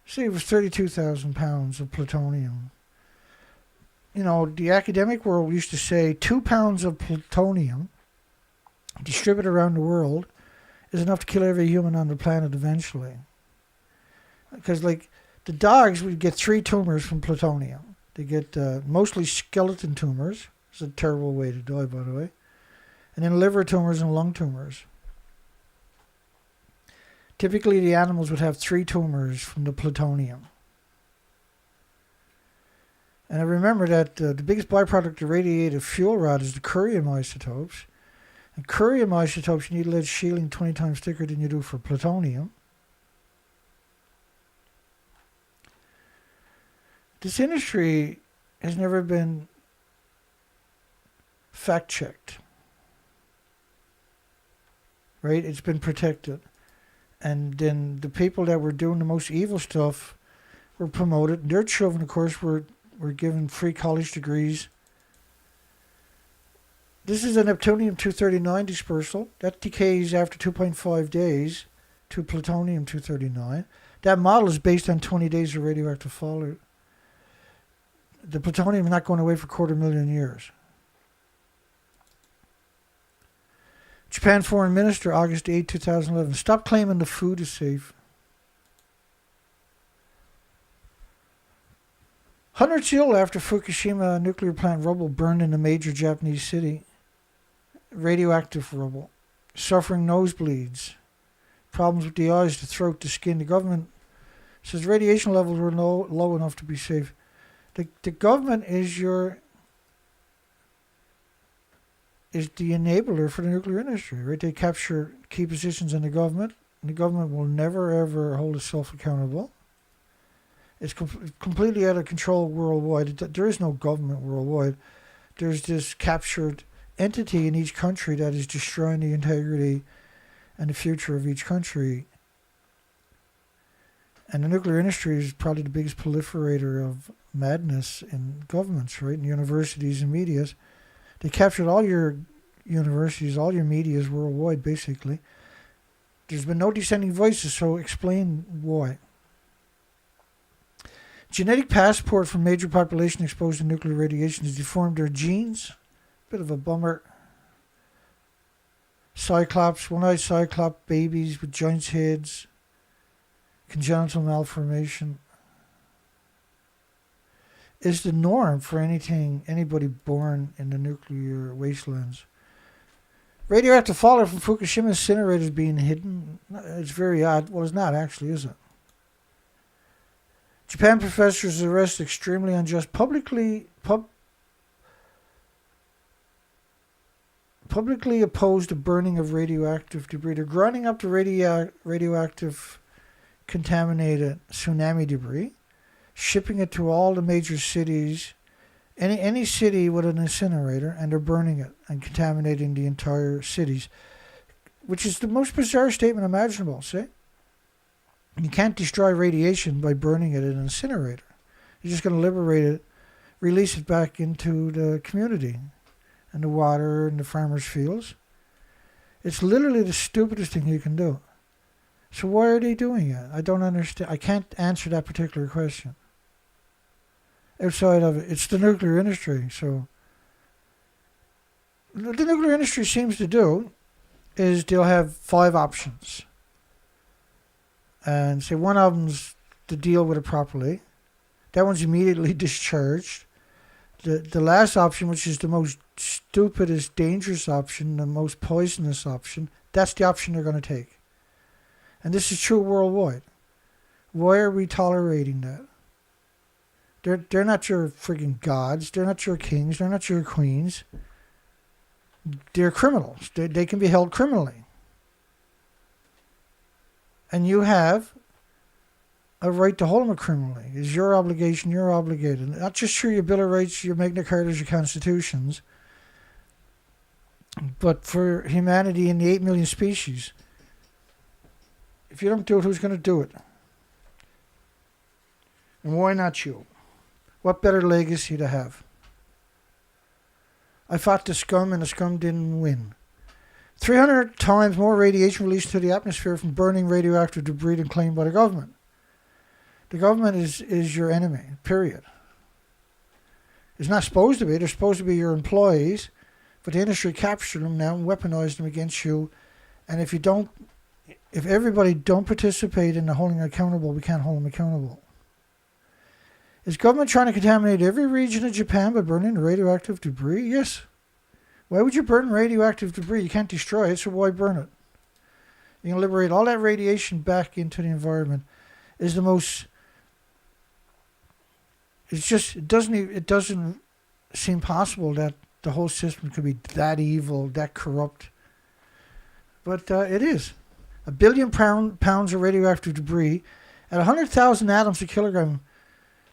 Say it was 32,000 pounds of plutonium. You know, the academic world used to say 2 pounds of plutonium distributed around the world is enough to kill every human on the planet eventually. Because, like, the dogs would get 3 tumors from plutonium. They get mostly skeleton tumors. It's a terrible way to die, by the way. And then liver tumors and lung tumors. Typically, the animals would have 3 tumors from the plutonium. And I remember that the biggest byproduct of radiative fuel rod is the curium isotopes. And curium isotopes, you need lead shielding 20 times thicker than you do for plutonium. This industry has never been fact-checked. Right? It's been protected. And then the people that were doing the most evil stuff were promoted. Their children, of course, were given free college degrees. This is a Neptunium-239 dispersal. That decays after 2.5 days to plutonium-239. That model is based on 20 days of radioactive fallout. The plutonium is not going away for 250,000 years. Japan Foreign Minister, August 8, 2011. Stop claiming the food is safe. Hundreds ill after Fukushima nuclear plant rubble burned in a major Japanese city. Radioactive rubble. Suffering nosebleeds. Problems with the eyes, the throat, the skin. The government says radiation levels were low enough to be safe. The government is the enabler for the nuclear industry, right? They capture key positions in the government, and the government will never ever hold itself accountable. It's completely out of control worldwide. There is no government worldwide. There's this captured entity in each country that is destroying the integrity and the future of each country. And the nuclear industry is probably the biggest proliferator of madness in governments, right? In universities and medias. They captured all your universities, all your medias worldwide, basically. There's been no dissenting voices, so explain why. Genetic passport for major population exposed to nuclear radiation has deformed their genes. Bit of a bummer. Cyclops, one-eyed cyclops babies with giant's heads. Congenital malformation is the norm for anybody born in the nuclear wastelands. Radioactive fallout from Fukushima incinerators being hidden. It's very odd. Well, it's not actually, is it? Japan professors arrest extremely unjust, publicly opposed the burning of radioactive debris. They're grinding up the radioactive contaminated tsunami debris, shipping it to all the major cities, any city with an incinerator, and they're burning it and contaminating the entire cities, which is the most bizarre statement imaginable. See? You can't destroy radiation by burning it in an incinerator. You're just going to liberate it, release it back into the community and the water and the farmers' fields. It's literally the stupidest thing you can do. So why are they doing it? I don't understand. I can't answer that particular question. Outside of it, it's the nuclear industry. So what the nuclear industry seems to do is they'll have 5 options. And say one of them's to deal with it properly. That one's immediately discharged. The last option, which is the most stupidest, dangerous option, the most poisonous option, that's the option they're going to take. And this is true worldwide. Why are we tolerating that? They're not your friggin' gods. They're not your kings. They're not your queens. They're criminals. They can be held criminally. And you have a right to hold them criminally. It's your obligation. You're obligated. Not just through your Bill of Rights, your Magna Cartas, your constitutions, but for humanity and the 8 million species. If you don't do it, who's going to do it? And why not you? What better legacy to have? I fought the scum, and the scum didn't win. 300 times more radiation released into the atmosphere from burning radioactive debris than claimed by the government. The government is your enemy, period. It's not supposed to be. They're supposed to be your employees, but the industry captured them now and weaponized them against you. And if everybody don't participate in the holding accountable, we can't hold them accountable. Is government trying to contaminate every region of Japan by burning the radioactive debris? Yes. Why would you burn radioactive debris? You can't destroy it, so why burn it? You can liberate all that radiation back into the environment. Is the most. It doesn't seem possible that the whole system could be that evil, that corrupt. But it is. 1 billion pounds of radioactive debris at 100,000 atoms a kilogram.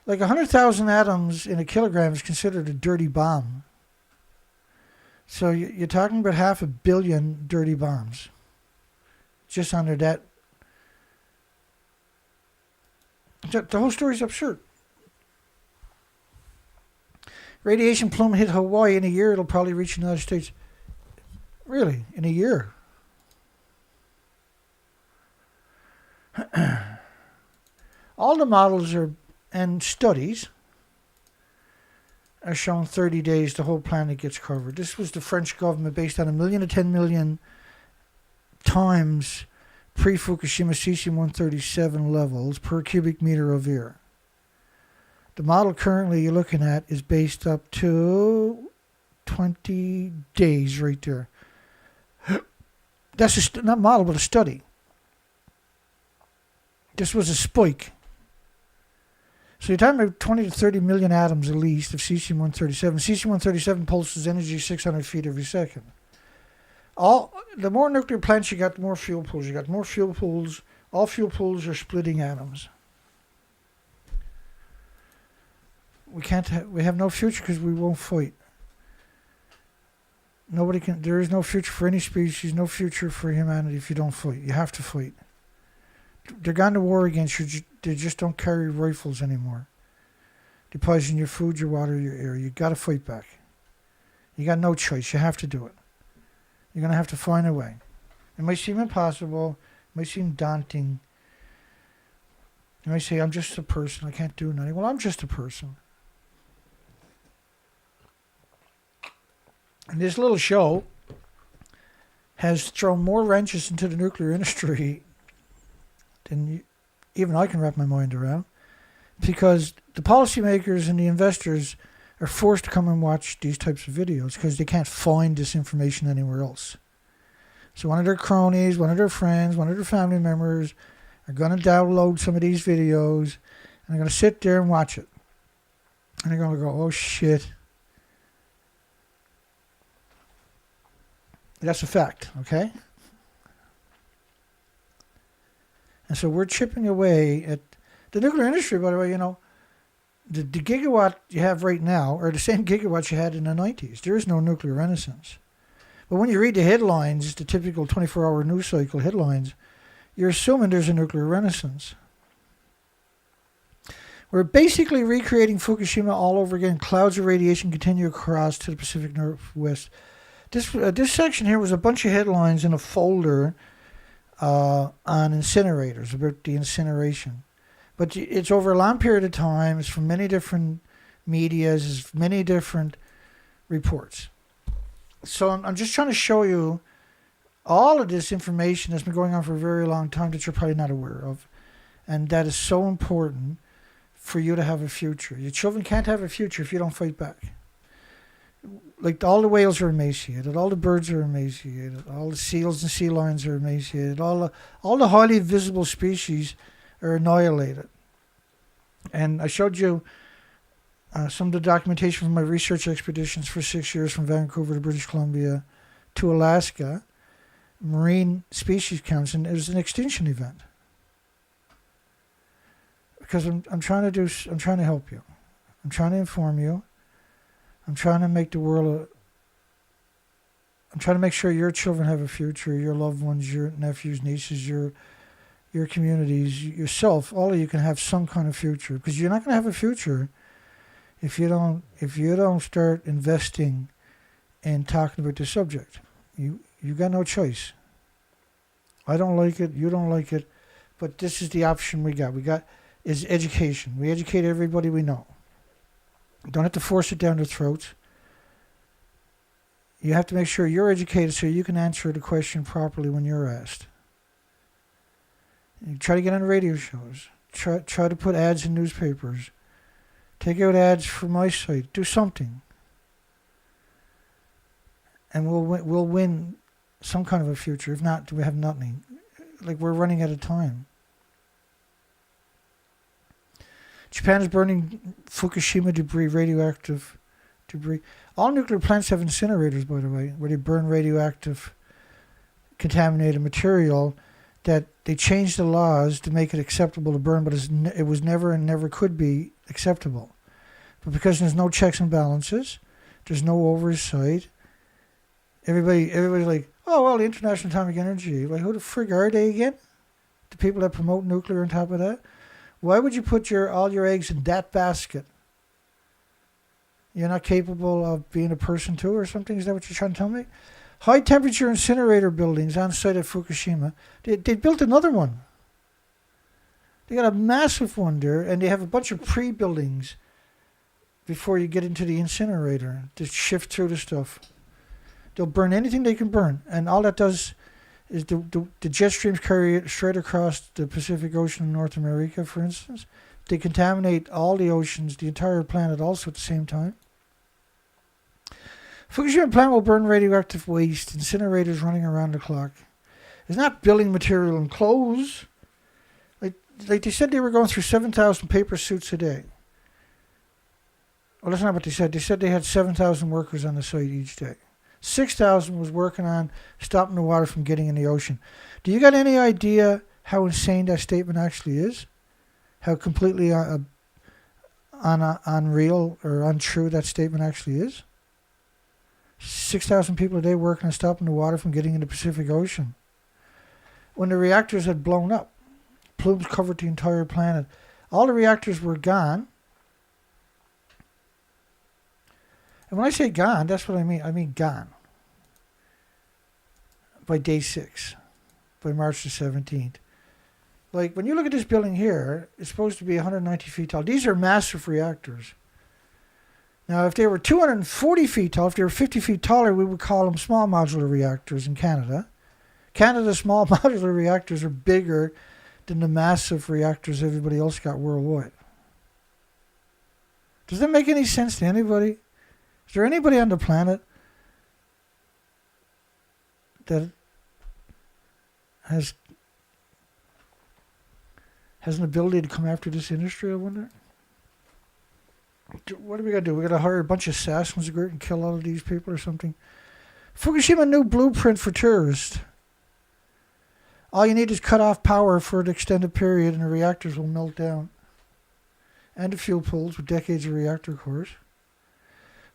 Like 100,000 atoms in a kilogram is considered a dirty bomb. So you're talking about 500 million dirty bombs. Just under that. The whole story is absurd. Radiation plume hit Hawaii in a year. It'll probably reach the United States. Really? In a year? All the models and studies are showing 30 days the whole planet gets covered. This was the French government based on 1 million to 10 million times pre-Fukushima cesium-137 levels per cubic meter of air. The model currently you're looking at is based up to 20 days right there. That's not a model, but a study. This was a spike. So you're talking about 20 to 30 million atoms at least of cesium-137. Cesium-137 pulses energy 600 feet every second. The more nuclear plants you got, the more fuel pools you got. More fuel pools. All fuel pools are splitting atoms. We have no future because we won't fight. There is no future for any species, no future for humanity if you don't fight. You have to fight. They're gone to war against you. They just don't carry rifles anymore. They poison your food, your water, your air. You got to fight back. You got no choice. You have to do it. You're going to have to find a way. It might seem impossible. It might seem daunting. You might say, I'm just a person. I can't do nothing. Well, I'm just a person. And this little show has thrown more wrenches into the nuclear industry than even I can wrap my mind around, because the policymakers and the investors are forced to come and watch these types of videos because they can't find this information anywhere else. So one of their cronies, one of their friends, one of their family members are going to download some of these videos And I'm going to sit there and watch it. And I'm going to go, oh shit. That's a fact, okay? And so we're chipping away at the nuclear industry, by the way, the gigawatt you have right now are the same gigawatts you had in the 90s. There is no nuclear renaissance. But when you read the headlines, the typical 24-hour news cycle headlines, you're assuming there's a nuclear renaissance. We're basically recreating Fukushima all over again. Clouds of radiation continue across to the Pacific Northwest. This section here was a bunch of headlines in a folder on incinerators, about the incineration. But it's over a long period of time. It's from many different medias. It's many different reports. So I'm just trying to show you all of this information that's been going on for a very long time that you're probably not aware of. And that is so important for you to have a future. Your children can't have a future if you don't fight back. Like all the whales are emaciated, all the birds are emaciated, all the seals and sea lions are emaciated, all the highly visible species are annihilated. And I showed you some of the documentation from my research expeditions for 6 years from Vancouver to British Columbia to Alaska, marine species counts, and it was an extinction event. Because I'm trying to help you. I'm trying to inform you. I'm trying to make the world I'm trying to make sure your children have a future, your loved ones, your nephews, nieces, your communities, yourself, all of you can have some kind of future. Because you're not going to have a future if you don't start investing in talking about the subject. You got no choice. I don't like it, you don't like it, but this is the option we got. Is education. We educate everybody we know. You don't have to force it down their throats. You have to make sure you're educated so you can answer the question properly when you're asked. You try to get on radio shows. Try to put ads in newspapers. Take out ads for my site. Do something. And we'll win some kind of a future. If not, we have nothing. Like, we're running out of time. Japan is burning Fukushima debris, radioactive debris. All nuclear plants have incinerators, by the way, where they burn radioactive, contaminated material that they changed the laws to make it acceptable to burn, but it was never and never could be acceptable. But because there's no checks and balances, there's no oversight, everybody's like, oh, well, the International Atomic Energy. Like, who the frig are they again? The people that promote nuclear on top of that? Why would you put all your eggs in that basket? You're not capable of being a person too or something? Is that what you're trying to tell me? High temperature incinerator buildings on site at Fukushima. They built another one. They got a massive one there, and they have a bunch of pre-buildings before you get into the incinerator to shift through the stuff. They'll burn anything they can burn, and all that does is the jet streams carry it straight across the Pacific Ocean in North America, for instance. They contaminate all the oceans, the entire planet also at the same time. Fukushima plant will burn radioactive waste, incinerators running around the clock. It's not building material and clothes. Like they said they were going through 7,000 paper suits a day. Well, that's not what they said. They said they had 7,000 workers on the site each day. 6,000 was working on stopping the water from getting in the ocean. Do you got any idea how insane that statement actually is? How completely unreal or untrue that statement actually is? 6,000 people a day working on stopping the water from getting in the Pacific Ocean. When the reactors had blown up, plumes covered the entire planet. All the reactors were gone. And when I say gone, that's what I mean. I mean gone. By day 6. By March the 17th. Like, when you look at this building here, it's supposed to be 190 feet tall. These are massive reactors. Now, if they were 240 feet tall, if they were 50 feet taller, we would call them small modular reactors in Canada. Canada's small modular reactors are bigger than the massive reactors everybody else got worldwide. Does that make any sense to anybody? Is there anybody on the planet that has has an ability to come after this industry, I wonder? What do we got to do? We got to hire a bunch of assassins to go out and kill all of these people or something? Fukushima new blueprint for terrorists. All you need is cut off power for an extended period and the reactors will melt down. And the fuel pools with decades of reactor cores.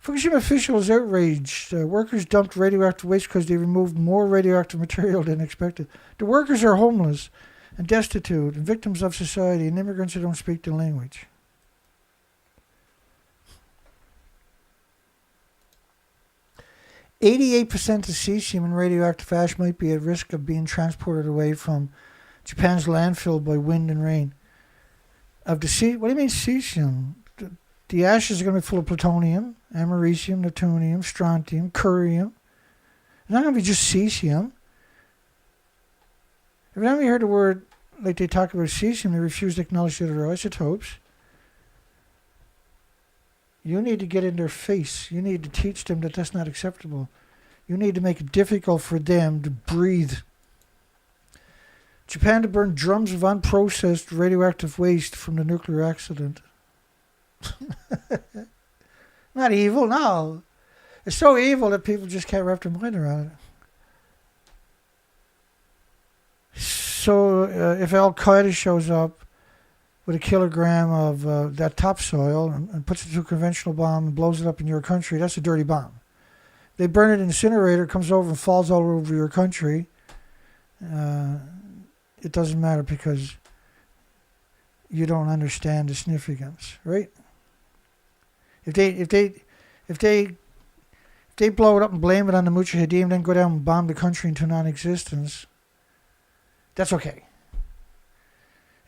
Fukushima officials outraged. Workers dumped radioactive waste because they removed more radioactive material than expected. The workers are homeless and destitute and victims of society and immigrants who don't speak the language. "88% of cesium and radioactive ash might be at risk of being transported away from Japan's landfill by wind and rain." What do you mean cesium? The ashes are going to be full of plutonium, americium, neptunium, strontium, curium. It's not going to be just cesium. Every time you heard the word, like they talk about cesium, they refuse to acknowledge the other isotopes. You need to get in their face. You need to teach them that that's not acceptable. You need to make it difficult for them to breathe. Japan to burn drums of unprocessed radioactive waste from the nuclear accident. Not evil, no. It's so evil that people just can't wrap their mind around it. So if Al-Qaeda shows up with a kilogram of that topsoil and puts it into a conventional bomb and blows it up in your country, that's a dirty bomb. They burn it in an incinerator, it comes over and falls all over your country. It doesn't matter because you don't understand the significance, right? If they blow it up and blame it on the Mujahideen, then go down and bomb the country into non-existence, that's okay.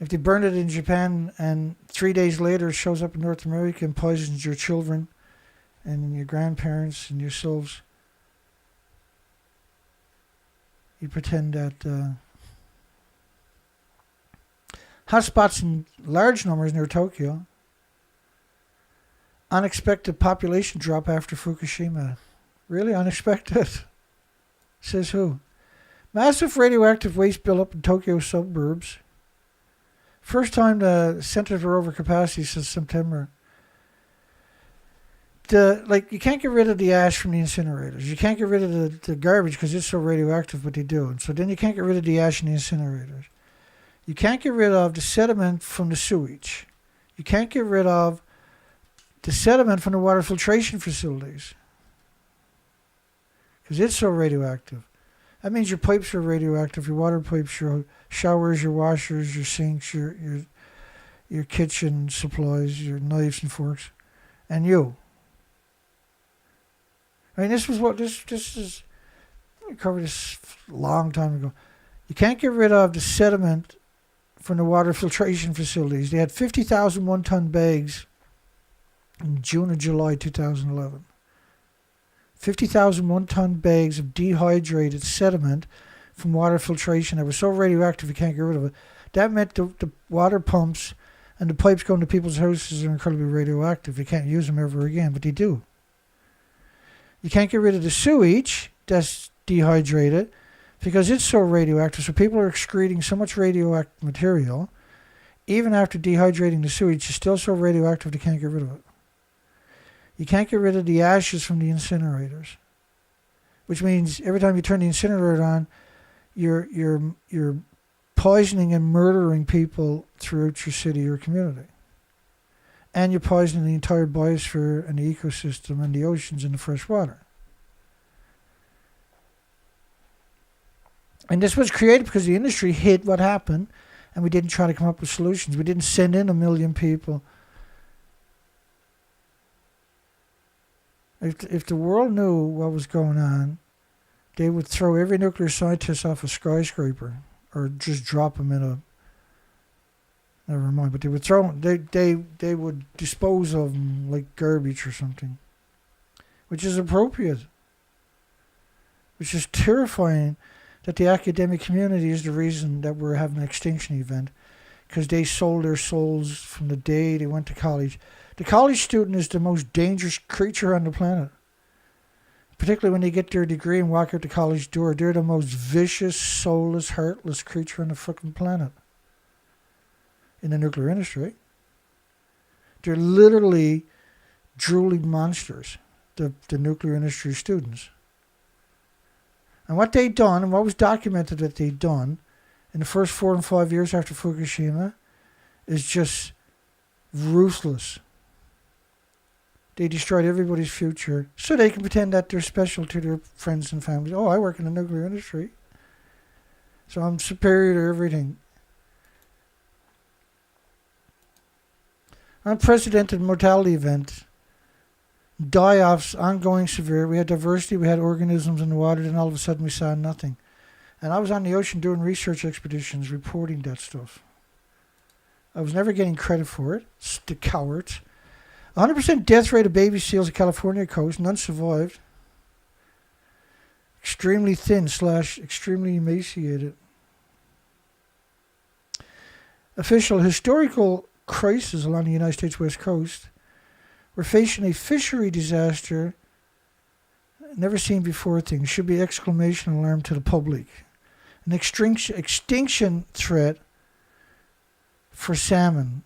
If they burn it in Japan and 3 days later it shows up in North America and poisons your children and your grandparents and yourselves, you pretend that hotspots in large numbers near Tokyo. Unexpected population drop after Fukushima. Really unexpected? Says who? Massive radioactive waste buildup in Tokyo suburbs. First time the centers were over capacity since September. You can't get rid of the ash from the incinerators. You can't get rid of the garbage because it's so radioactive, but they do. And so then you can't get rid of the ash in the incinerators. You can't get rid of the sediment from the sewage. You can't get rid of the sediment from the water filtration facilities because it's so radioactive. That means your pipes are radioactive, your water pipes, your showers, your washers, your sinks, your kitchen supplies, your knives and forks, and you. I mean, this is, I covered this a long time ago. You can't get rid of the sediment from the water filtration facilities. They had 50,000 one-ton bags in June or July 2011. 50,000 one-ton bags of dehydrated sediment from water filtration that was so radioactive you can't get rid of it. That meant the water pumps and the pipes going to people's houses are incredibly radioactive. You can't use them ever again, but they do. You can't get rid of the sewage that's dehydrated because it's so radioactive. So people are excreting so much radioactive material. Even after dehydrating the sewage, it's still so radioactive they can't get rid of it. You can't get rid of the ashes from the incinerators, which means every time you turn the incinerator on, you're poisoning and murdering people throughout your city or community. And you're poisoning the entire biosphere and the ecosystem and the oceans and the fresh water. And this was created because the industry hid what happened and we didn't try to come up with solutions. We didn't send in 1 million people. If the world knew what was going on, they would throw every nuclear scientist off a skyscraper or just drop them in a... Never mind, but they would throw them, they would dispose of them like garbage or something, which is appropriate. Which is terrifying that the academic community is the reason that we're having an extinction event, because they sold their souls from the day they went to college. The college student is the most dangerous creature on the planet. Particularly when they get their degree and walk out the college door, they're the most vicious, soulless, heartless creature on the fucking planet. in the nuclear industry. They're literally drooling monsters, the nuclear industry students. And what they'd done, and what was documented that they'd done in the first 4 and 5 years after Fukushima, is just ruthless. They destroyed everybody's future so they can pretend that they're special to their friends and families. Oh, I work in the nuclear industry, so I'm superior to everything. Unprecedented mortality event. Die-offs, ongoing severe. We had diversity, we had organisms in the water, then all of a sudden we saw nothing. And I was on the ocean doing research expeditions, reporting that stuff. I was never getting credit for it. It's the cowards. 100% death rate of baby seals at California coast. None survived. Extremely thin / extremely emaciated. Official historical crisis along the United States West Coast. We're facing a fishery disaster. Never seen before thing. Should be exclamation alarm to the public. An extinction threat for salmon.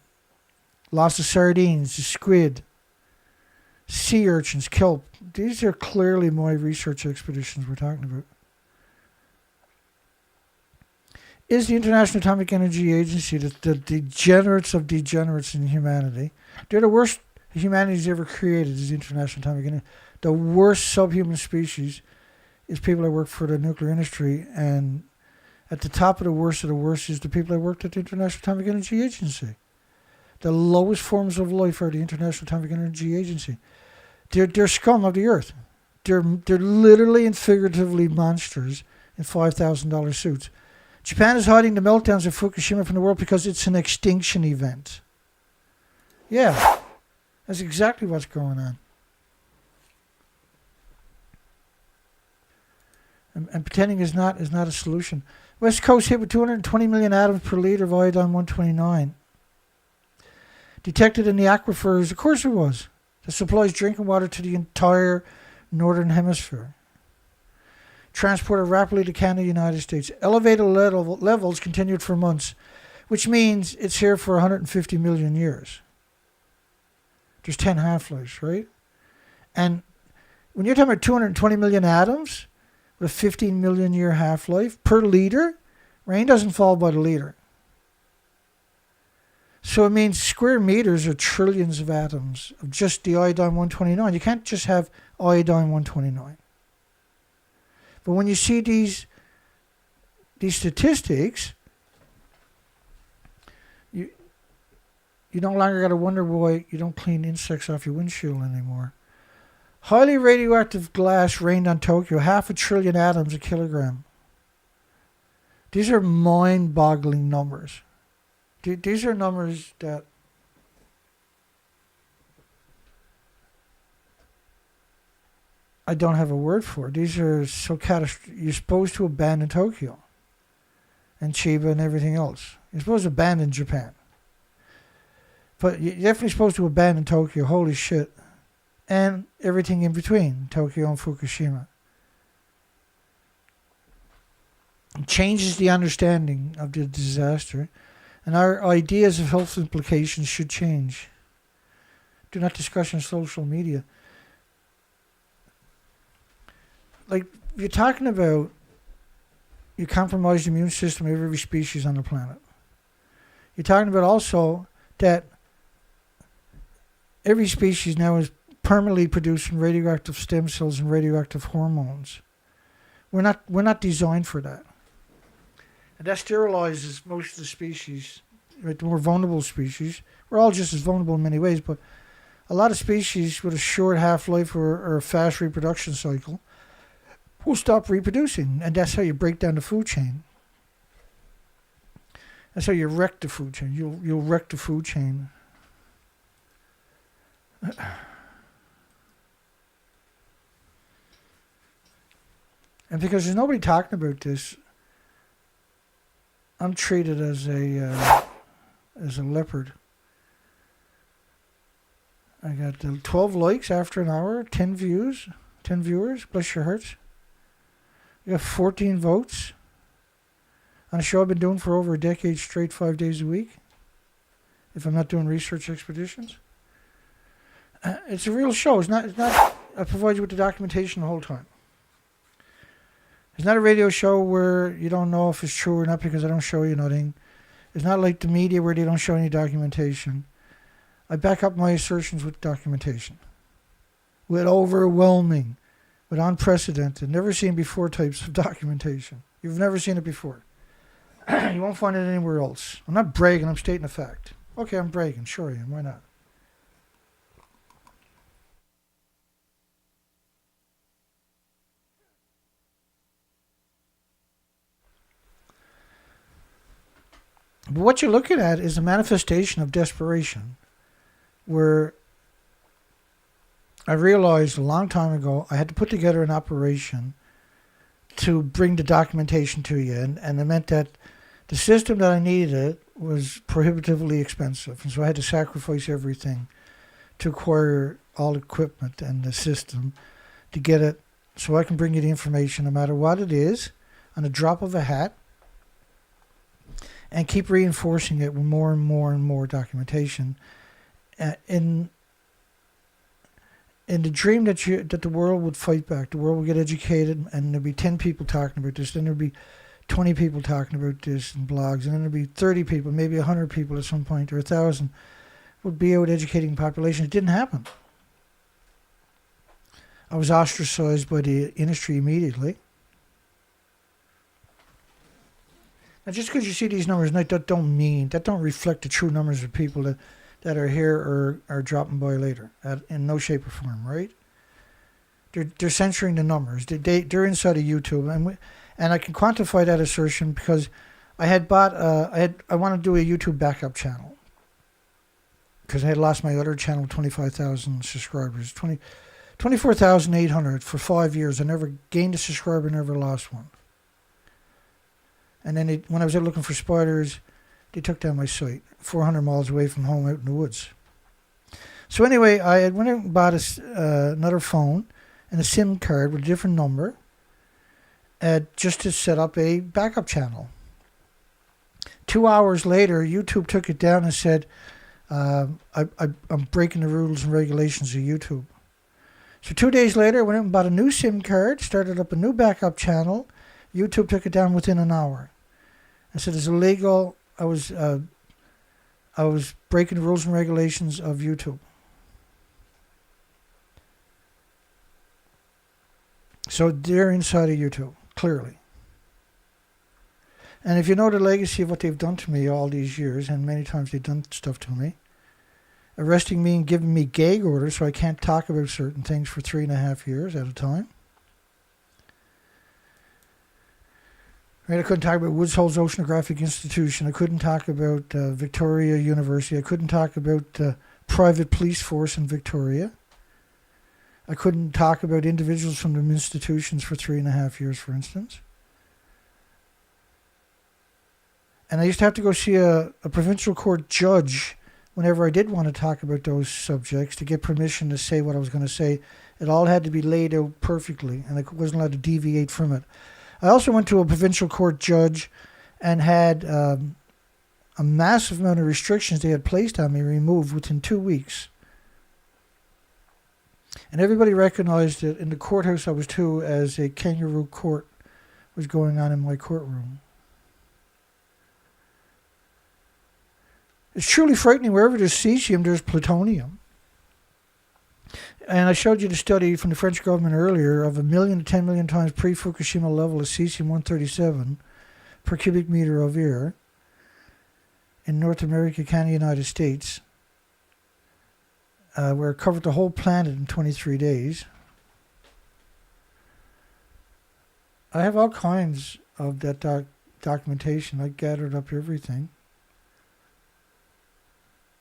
Loss of sardines, squid, sea urchins, kelp. These are clearly my research expeditions we're talking about. Is the International Atomic Energy Agency the degenerates of degenerates in humanity? They're the worst humanity's ever created, is the International Atomic Energy. The worst subhuman species is people that work for the nuclear industry, and at the top of the worst is the people that worked at the International Atomic Energy Agency. The lowest forms of life are the International Atomic Energy Agency. They're scum of the earth. They're literally and figuratively monsters in $5,000 suits. Japan is hiding the meltdowns of Fukushima from the world because it's an extinction event. Yeah, that's exactly what's going on. And pretending is not a solution. West Coast hit with 220 million atoms per liter of iodine-129. Detected in the aquifers, of course it was, that supplies drinking water to the entire northern hemisphere. Transported rapidly to Canada, United States. Elevated levels continued for months, which means it's here for 150 million years. There's 10 half-lives, right? And when you're talking about 220 million atoms with a 15 million year half-life per liter, rain doesn't fall by the liter. So it means square meters are trillions of atoms of just the iodine-129. You can't just have iodine-129. But when you see these statistics, you no longer got to wonder why you don't clean insects off your windshield anymore. Highly radioactive glass rained on Tokyo, 500 billion atoms a kilogram. These are mind-boggling numbers. These are numbers that I don't have a word for. These are so catastrophic. You're supposed to abandon Tokyo and Chiba and everything else. You're supposed to abandon Japan. But you're definitely supposed to abandon Tokyo. Holy shit. And everything in between Tokyo and Fukushima. It changes the understanding of the disaster. And our ideas of health implications should change. Do not discuss on social media. Like, you're talking about you compromise the immune system of every species on the planet. You're talking about also that every species now is permanently producing radioactive stem cells and radioactive hormones. We're not designed for that. And that sterilizes most of the species, right, the more vulnerable species. We're all just as vulnerable in many ways, but a lot of species with a short half-life or a fast reproduction cycle will stop reproducing, and that's how you break down the food chain. That's how you wreck the food chain. You'll wreck the food chain. And because there's nobody talking about this, I'm treated as a leopard. I got 12 likes after an hour, 10 viewers, bless your hearts. I got 14 votes on a show I've been doing for over a decade straight, 5 days a week. if I'm not doing research expeditions. It's a real show. It's not. I provide you with the documentation the whole time. It's not a radio show where you don't know if it's true or not because I don't show you nothing. It's not like the media where they don't show any documentation. I back up my assertions with documentation. With overwhelming, with unprecedented, never seen before types of documentation. You've never seen it before. You won't find it anywhere else. I'm not bragging, I'm stating a fact. Okay, I'm bragging. Sure I am. Why not? But what you're looking at is a manifestation of desperation where I realized a long time ago I had to put together an operation to bring the documentation to you. And it meant that the system that I needed was prohibitively expensive. And so I had to sacrifice everything to acquire all equipment and the system to get it so I can bring you the information no matter what it is on a drop of a hat and keep reinforcing it with more and more and more documentation. In the dream that the world would fight back, the world would get educated, and there'd be 10 people talking about this, then there'd be 20 people talking about this in blogs, and then there'd be 30 people, maybe 100 people at some point, or 1,000 would be out educating the population. It didn't happen. I was ostracized by the industry immediately. Now, just because you see these numbers, that don't reflect the true numbers of people that are here or are dropping by later, in no shape or form, right? They're censoring the numbers. They're inside of YouTube, and I can quantify that assertion because I had bought I want to do a YouTube backup channel because I had lost my other channel, 25,000 subscribers, 24,800 for 5 years. I never gained a subscriber, never lost one. And then when I was out looking for spiders, they took down my site, 400 miles away from home out in the woods. So anyway, I went out and bought another phone and a SIM card with a different number just to set up a backup channel. 2 hours later, YouTube took it down and said, I'm breaking the rules and regulations of YouTube. So 2 days later, I went out and bought a new SIM card, started up a new backup channel. YouTube took it down within an hour. I said it's illegal. I was breaking the rules and regulations of YouTube. So they're inside of YouTube, clearly. And if you know the legacy of what they've done to me all these years, and many times they've done stuff to me, arresting me and giving me gag orders so I can't talk about certain things for 3.5 years at a time. Right, I couldn't talk about Woods Hole's Oceanographic Institution. I couldn't talk about Victoria University. I couldn't talk about private police force in Victoria. I couldn't talk about individuals from them institutions for 3.5 years, for instance. And I used to have to go see a provincial court judge whenever I did want to talk about those subjects to get permission to say what I was going to say. It all had to be laid out perfectly, and I wasn't allowed to deviate from it. I also went to a provincial court judge and had a massive amount of restrictions they had placed on me removed within 2 weeks. And everybody recognized it in the courthouse I was to as a kangaroo court was going on in my courtroom. It's truly frightening. Wherever there's cesium, there's plutonium. And I showed you the study from the French government earlier of 1 million to 10 million times pre-Fukushima level of cesium-137 per cubic meter of air in North America, Canada, United States, where it covered the whole planet in 23 days. I have all kinds of that documentation. I gathered up everything.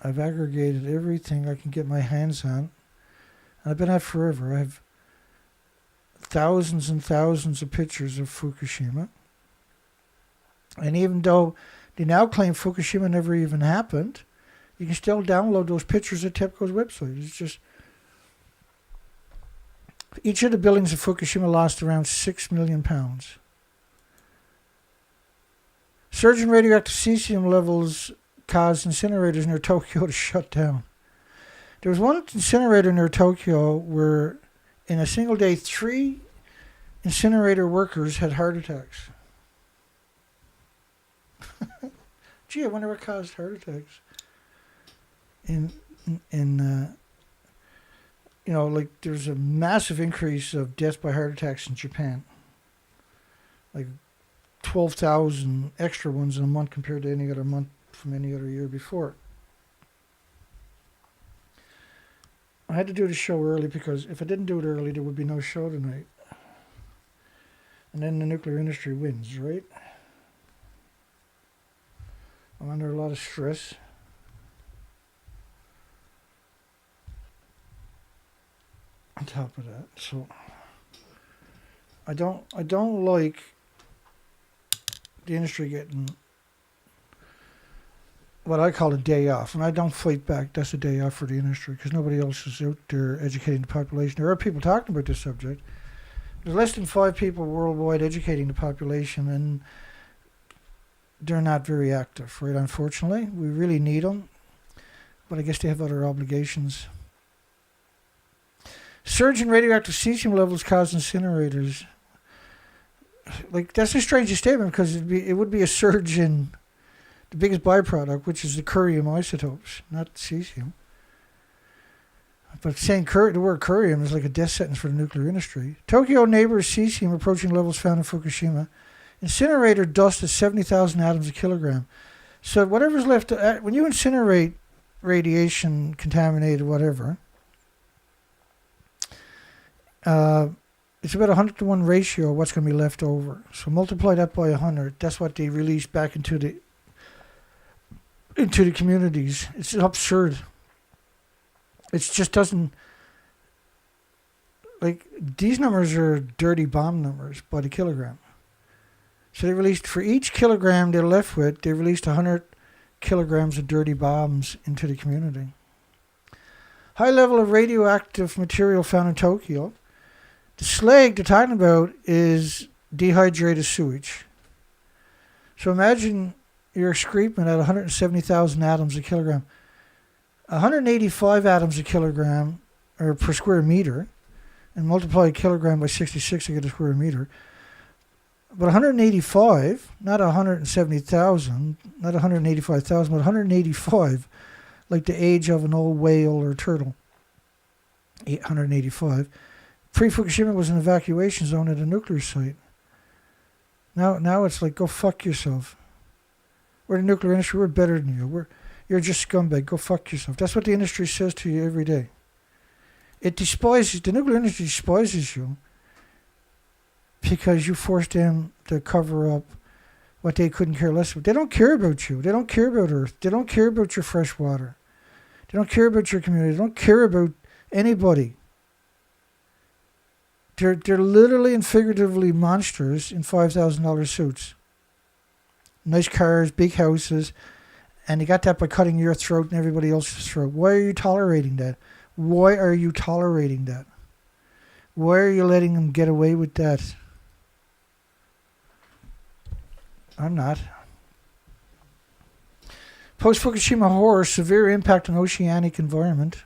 I've aggregated everything I can get my hands on. And I've been at forever. I have thousands and thousands of pictures of Fukushima. And even though they now claim Fukushima never even happened, you can still download those pictures at TEPCO's website. It's just... Each of the buildings of Fukushima lost around 6 million pounds. Surge in radioactive cesium levels caused incinerators near Tokyo to shut down. There was one incinerator near Tokyo where in a single day 3 incinerator workers had heart attacks. Gee, I wonder what caused heart attacks. Like there's a massive increase of deaths by heart attacks in Japan. Like 12,000 extra ones in a month compared to any other month from any other year before. I had to do the show early because if I didn't do it early, there would be no show tonight. And then the nuclear industry wins, right? I'm under a lot of stress. On top of that, so I don't like the industry getting what I call a day off, and I don't fight back. That's a day off for the industry because nobody else is out there educating the population. There are people talking about this subject. There's less than 5 people worldwide educating the population, and they're not very active, right? Unfortunately, we really need them, but I guess they have other obligations. Surge in radioactive cesium levels cause incinerators. Like, that's a strange statement because it would be a surge in the biggest byproduct, which is the curium isotopes, not cesium. But saying the word curium is like a death sentence for the nuclear industry. Tokyo neighbors cesium approaching levels found in Fukushima. Incinerator dust is 70,000 atoms a kilogram. So whatever's left, when you incinerate radiation, contaminated, whatever, it's about 100-to-1 ratio of what's going to be left over. So multiply that by 100. That's what they release back into the communities. It's absurd. It just doesn't, like, these numbers are dirty bomb numbers by the kilogram. So they released, for each kilogram they're left with, they released 100 kilograms of dirty bombs into the community. High level of radioactive material found in Tokyo. The slag they're talking about is dehydrated sewage. So imagine you're excreting at 170,000 atoms a kilogram. 185 atoms a kilogram, or per square meter, and multiply a kilogram by 66 to get a square meter. But 185, not 170,000, not 185,000, but 185, like the age of an old whale or turtle. 185. Pre-Fukushima was an evacuation zone at a nuclear site. Now it's like, go fuck yourself. We're the nuclear industry. We're better than you. You're just scumbag. Go fuck yourself. That's what the industry says to you every day. The nuclear industry despises you because you forced them to cover up what they couldn't care less about. They don't care about you. They don't care about Earth. They don't care about your fresh water. They don't care about your community. They don't care about anybody. They're literally and figuratively monsters in $5,000 suits. Nice cars, big houses, and you got that by cutting your throat and everybody else's throat. Why are you tolerating that? Why are you tolerating that? Why are you letting them get away with that? I'm not. Post-Fukushima horror, severe impact on oceanic environment.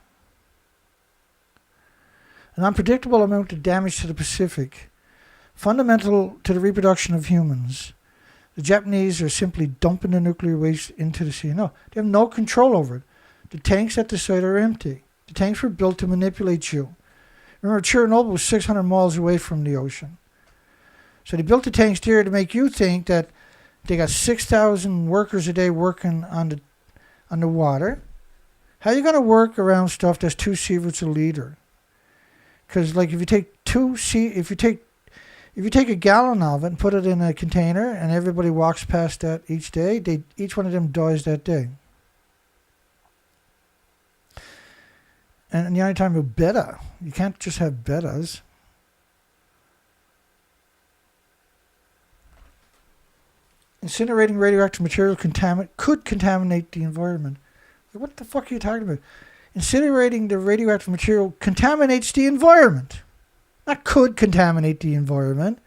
An unpredictable amount of damage to the Pacific. Fundamental to the reproduction of humans. The Japanese are simply dumping the nuclear waste into the sea. No, they have no control over it. The tanks at the site are empty. The tanks were built to manipulate you. Remember, Chernobyl was 600 miles away from the ocean. So they built the tanks there to make you think that they got 6,000 workers a day working on the water. How are you going to work around stuff that's 2 sieverts a liter? Because, like, if you take a gallon of it and put it in a container and everybody walks past that each day, each one of them dies that day. And the only time you beta, you can't just have betas. Incinerating radioactive material could contaminate the environment. What the fuck are you talking about? Incinerating the radioactive material contaminates the environment. Not could contaminate the environment.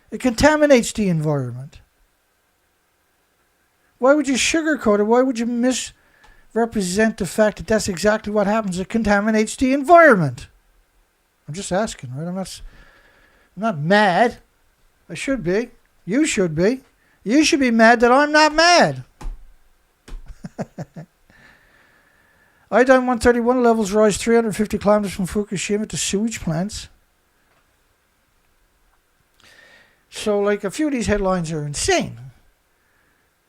It contaminates the environment. Why would you sugarcoat it? Why would you misrepresent the fact that that's exactly what happens? It contaminates the environment. I'm just asking, right? I'm not mad. I should be. You should be. You should be mad that I'm not mad. Iodine-131 levels rise 350 kilometers from Fukushima to sewage plants. So, like, a few of these headlines are insane.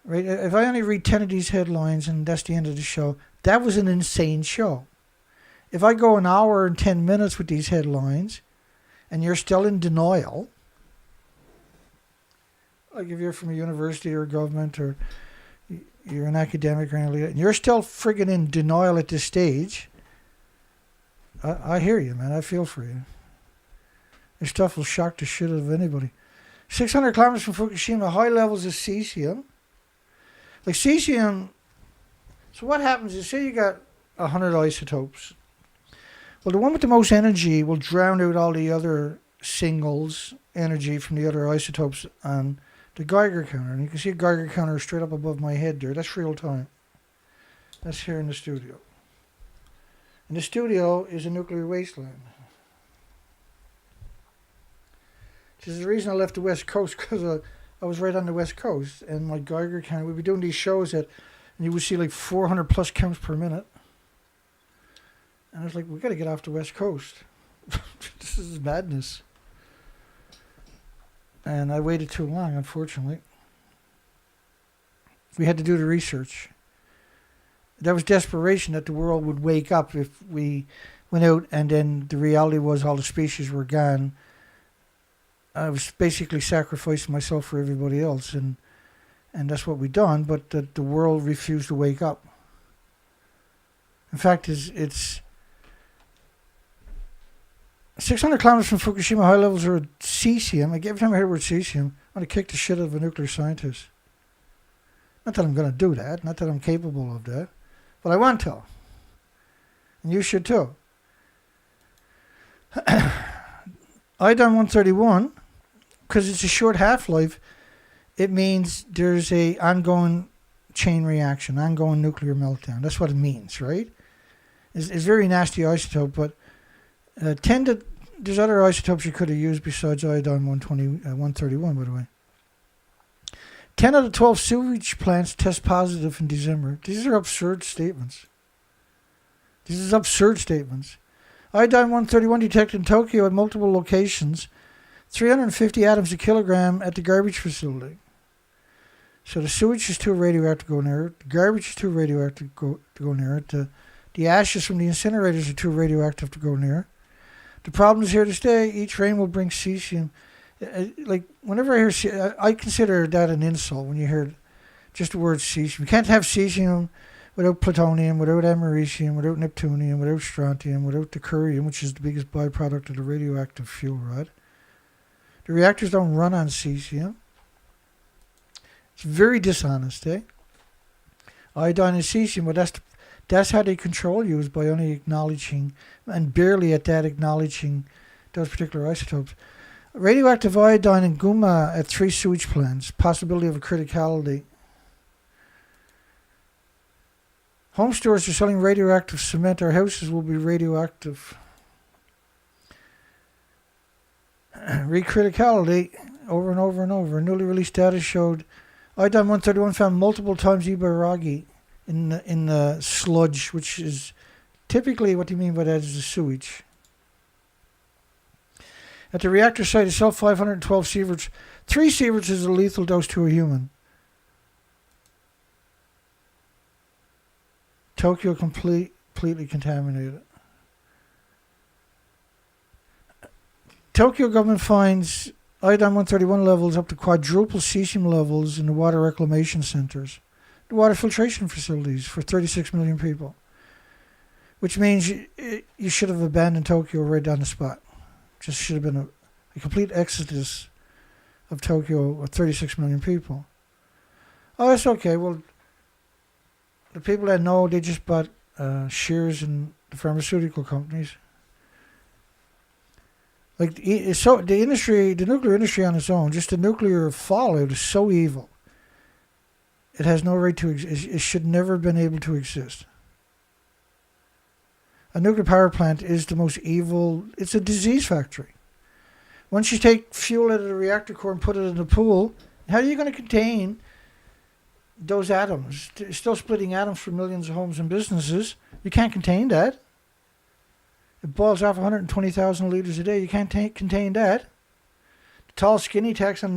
Right? If I only read 10 of these headlines and that's the end of the show, that was an insane show. If I go an hour and 10 minutes with these headlines and you're still in denial, like if you're from a university or a government or you're an academic or anything like that, and you're still friggin' in denial at this stage, I hear you, man. I feel for you. This stuff will shock the shit out of anybody. 600 kilometers from Fukushima, high levels of cesium. Like cesium, so what happens is, say you got 100 isotopes. Well, the one with the most energy will drown out all the other singles energy from the other isotopes on the Geiger counter. And you can see a Geiger counter straight up above my head there. That's real time. That's here in the studio. And the studio is a nuclear wasteland. Which is the reason I left the West Coast, because I was right on the West Coast. And my Geiger counter, we'd be doing these shows and you would see like 400 plus counts per minute. And I was like, we got to get off the West Coast. This is madness. And I waited too long, unfortunately. We had to do the research. That was desperation that the world would wake up if we went out and then the reality was all the species were gone. I was basically sacrificing myself for everybody else, and that's what we done, but the world refused to wake up. In fact, it's 600 kilometers from Fukushima, high levels of cesium. Like every time I hear the word cesium, I want to kick the shit out of a nuclear scientist. Not that I'm going to do that, not that I'm capable of that, but I want to. And you should too. Iodine-131, because it's a short half-life, it means there's a ongoing chain reaction, ongoing nuclear meltdown. That's what it means, right? It's very nasty isotope, but there's other isotopes you could have used besides iodine-131, by the way. 10 out of 12 sewage plants test positive in December. These are absurd statements. These are absurd statements. Iodine-131 detected in Tokyo at multiple locations. 350 atoms a kilogram at the garbage facility. So the sewage is too radioactive to go near it. The garbage is too radioactive to go near it. The ashes from the incinerators are too radioactive to go near. The problem is here to stay. Each rain will bring cesium. Like, whenever I hear I consider that an insult when you hear just the word cesium. You can't have cesium without plutonium, without americium, without neptunium, without strontium, without deuterium, which is the biggest byproduct of the radioactive fuel rod. The reactors don't run on cesium. It's very dishonest, eh? Iodine and cesium, but that's how they control you, is by only acknowledging, and barely at that, acknowledging those particular isotopes. Radioactive iodine and guma at 3 sewage plants. Possibility of a criticality. Home stores are selling radioactive cement. Our houses will be radioactive. Recriticality, over and over and over. Newly released data showed iodine-131 found multiple times Ibaragi in the sludge, which is typically what you mean by that is the sewage. At the reactor site itself, 512 sieverts. 3 sieverts is a lethal dose to a human. Tokyo completely contaminated. Tokyo government finds iodine-131 levels up to quadruple cesium levels in the water reclamation centers, the water filtration facilities for 36 million people, which means you should have abandoned Tokyo right on the spot. Just should have been a complete exodus of Tokyo with 36 million people. Oh, that's okay. Well, the people that know, they just bought shares in the pharmaceutical companies. Like, so the industry, the nuclear industry on its own, just the nuclear fallout is so evil. It has no right to exist. It should never have been able to exist. A nuclear power plant is the most evil. It's a disease factory. Once you take fuel out of the reactor core and put it in the pool, how are you going to contain those atoms? It's still splitting atoms for millions of homes and businesses. You can't contain that. It boils off 120,000 liters a day. You can't contain that. The tall, skinny stacks on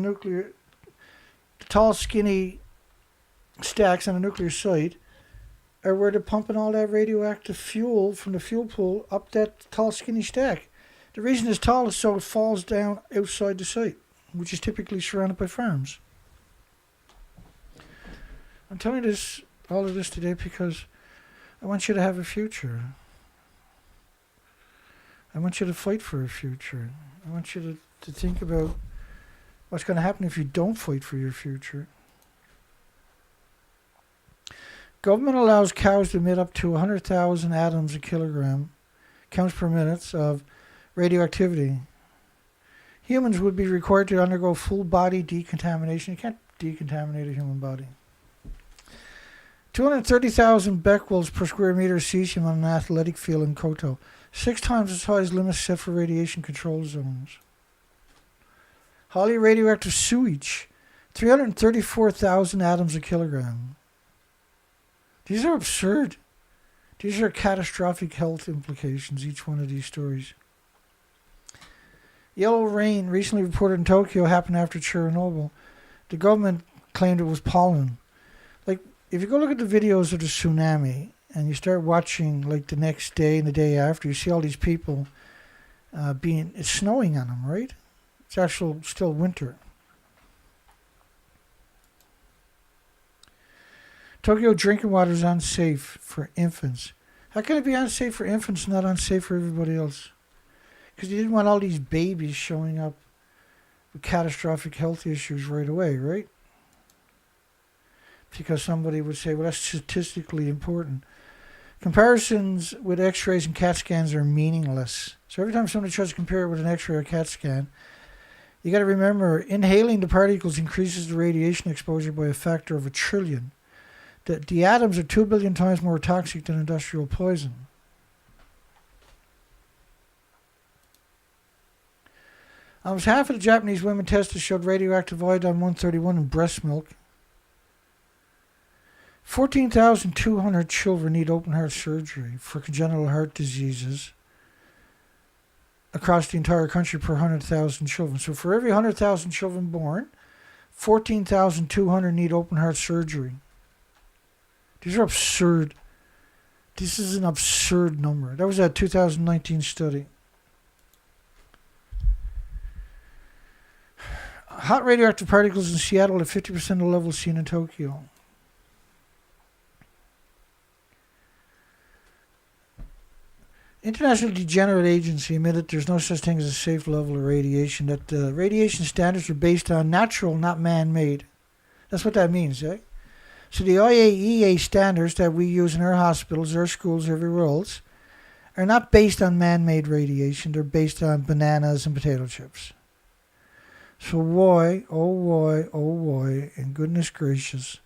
a nuclear site are where they're pumping all that radioactive fuel from the fuel pool up that tall, skinny stack. The reason it's tall is so it falls down outside the site, which is typically surrounded by farms. I'm telling you all of this today because I want you to have a future. I want you to fight for a future. I want you to think about what's going to happen if you don't fight for your future. Government allows cows to emit up to 100,000 atoms a kilogram, counts per minute, of radioactivity. Humans would be required to undergo full body decontamination. You can't decontaminate a human body. 230,000 becquerels per square meter of cesium on an athletic field in Koto. 6 times as high as limits set for radiation control zones. Highly radioactive sewage. 334,000 atoms a kilogram. These are absurd. These are catastrophic health implications, each one of these stories. Yellow rain recently reported in Tokyo happened after Chernobyl. The government claimed it was pollen. Like, if you go look at the videos of the tsunami and you start watching like the next day and the day after, you see all these people it's snowing on them, right? It's actually still winter. Tokyo drinking water is unsafe for infants. How can it be unsafe for infants and not unsafe for everybody else? Because you didn't want all these babies showing up with catastrophic health issues right away, right? Because somebody would say, well, that's statistically important. Comparisons with x-rays and CAT scans are meaningless. So every time somebody tries to compare it with an x-ray or a CAT scan, you got to remember, inhaling the particles increases the radiation exposure by a factor of 1 trillion. The atoms are 2 billion times more toxic than industrial poison. Almost half of the Japanese women tested showed radioactive iodine-131 in breast milk. 14,200 children need open-heart surgery for congenital heart diseases across the entire country per 100,000 children. So for every 100,000 children born, 14,200 need open-heart surgery. These are absurd. This is an absurd number. That was a 2019 study. Hot radioactive particles in Seattle at 50% of the levels seen in Tokyo. International Degenerate Agency admitted there's no such thing as a safe level of radiation, that the radiation standards are based on natural, not man-made. That's what that means, eh? So the IAEA standards that we use in our hospitals, our schools, everywhere else, are not based on man-made radiation. They're based on bananas and potato chips. So why, and goodness gracious,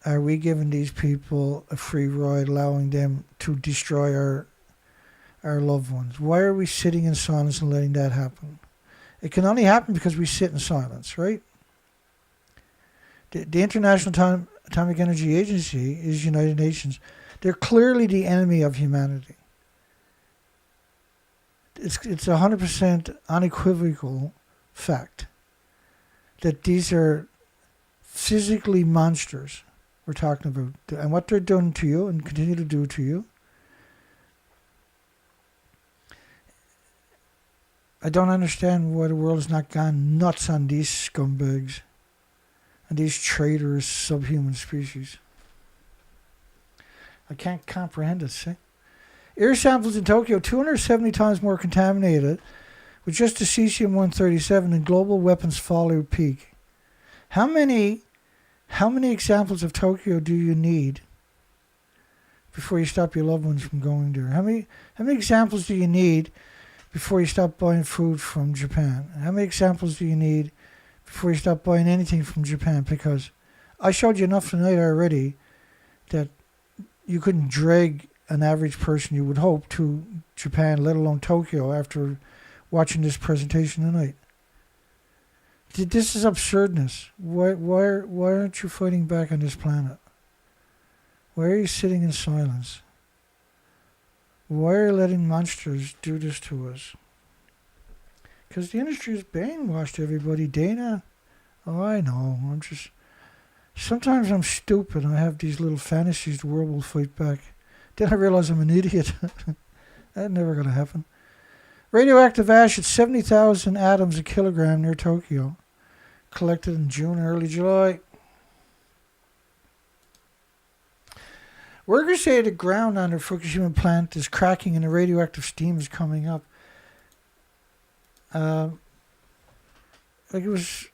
are we giving these people a free ride, allowing them to destroy our loved ones? Why are we sitting in silence and letting that happen? It can only happen because we sit in silence, right? The International Atomic Energy Agency is United Nations. They're clearly the enemy of humanity. It's 100% unequivocal fact that these are physically monsters we're talking about, and what they're doing to you and continue to do to you. I don't understand why the world has not gone nuts on these scumbags and these traitorous subhuman species. I can't comprehend it, see? Air samples in Tokyo 270 times more contaminated with just the cesium-137 than global weapons fallout peak. How many examples of Tokyo do you need before you stop your loved ones from going there? How many examples do you need before you stop buying food from Japan? How many examples do you need before you stop buying anything from Japan? Because I showed you enough tonight already that you couldn't drag an average person, you would hope, to Japan, let alone Tokyo, after watching this presentation tonight. This is absurdness. Why aren't you fighting back on this planet? Why are you sitting in silence? Why are you letting monsters do this to us? Because the industry has brainwashed everybody, Dana. Oh, I know. Sometimes I'm stupid and I have these little fantasies the world will fight back. Then I realize I'm an idiot. That's never going to happen. Radioactive ash at 70,000 atoms a kilogram near Tokyo. Collected in June, early July. Workers say the ground under Fukushima plant is cracking and the radioactive steam is coming up. It was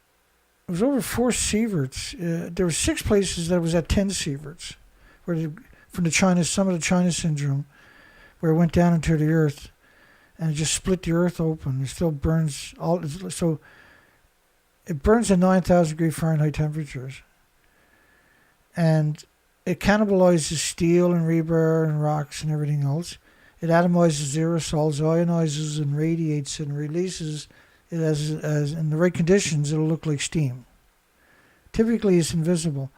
over 4 sieverts. There were 6 places that was at 10 sieverts, from the China, some of the China syndrome, where it went down into the earth, and it just split the earth open. It still burns so it burns at 9,000 degree Fahrenheit temperatures, and it cannibalizes steel and rebar and rocks and everything else. It atomizes aerosols, ionizes and radiates and releases it as in the right conditions. It'll look like steam. Typically, it's invisible.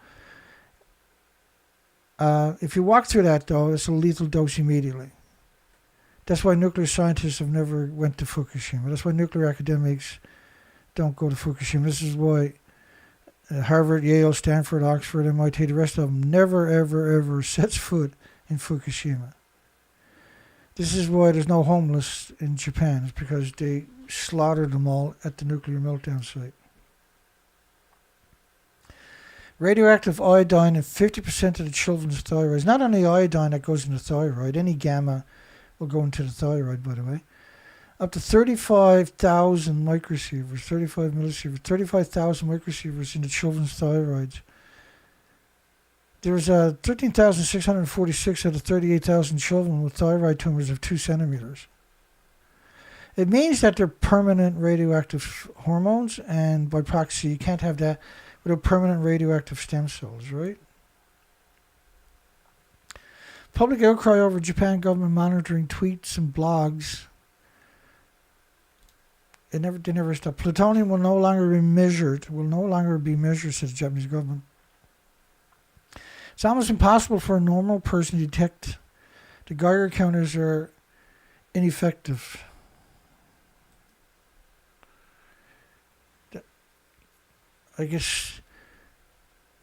If you walk through that, though, it's a lethal dose immediately. That's why nuclear scientists have never went to Fukushima. That's why nuclear academics don't go to Fukushima. This is why Harvard, Yale, Stanford, Oxford, MIT, the rest of them never, ever, ever sets foot in Fukushima. This is why there's no homeless in Japan. It's because they slaughtered them all at the nuclear meltdown site. Radioactive iodine in 50% of the children's thyroid. It's not only iodine that goes in the thyroid. Any gamma will go into the thyroid, by the way. Up to 35,000 microsieverts, 35 millisieverts, 35,000 microsieverts in the children's thyroids. There's 13,646 out of 38,000 children with thyroid tumors of 2 centimeters. It means that they're permanent radioactive hormones, and by proxy, you can't have that without permanent radioactive stem cells, right? Public outcry over Japan government monitoring tweets and blogs. They never stop. Plutonium will no longer be measured. Says the Japanese government. It's almost impossible for a normal person to detect. The Geiger counters are ineffective. I guess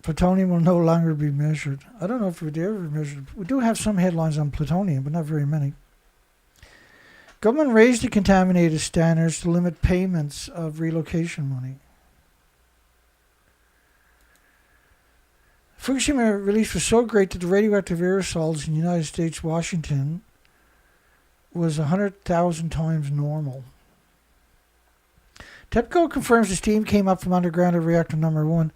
plutonium will no longer be measured. I don't know if we'd ever measured. We do have some headlines on plutonium, but not very many. Government raised the contaminated standards to limit payments of relocation money. Fukushima release was so great that the radioactive aerosols in the United States, Washington, was 100,000 times normal. TEPCO confirms the steam came up from underground at reactor number 1,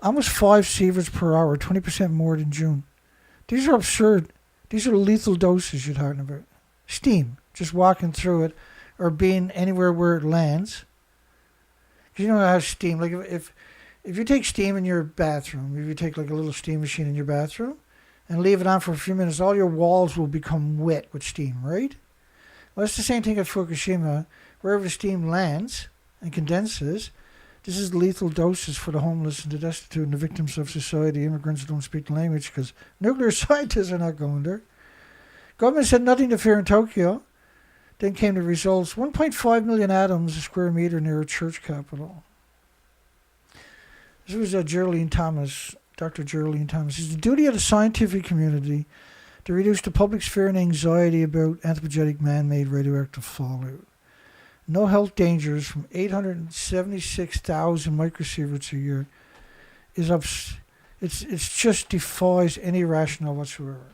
almost 5 sieverts per hour, 20% more than June. These are absurd. These are lethal doses you're talking about. Steam, just walking through it, or being anywhere where it lands. Because you know how steam, like if you take steam in your bathroom, if you take like a little steam machine in your bathroom and leave it on for a few minutes, all your walls will become wet with steam, right? Well, it's the same thing at Fukushima. Wherever the steam lands and condenses, this is lethal doses for the homeless and the destitute and the victims of society, immigrants who don't speak the language, because nuclear scientists are not going there. Government said nothing to fear in Tokyo. Then came the results. 1.5 million atoms a square meter near a church capital. This was Geraldine Thomas, Dr. Geraldine Thomas. It's the duty of the scientific community to reduce the public's fear and anxiety about anthropogenic man-made radioactive fallout. No health dangers from 876,000 microsieverts a year it's just defies any rationale whatsoever.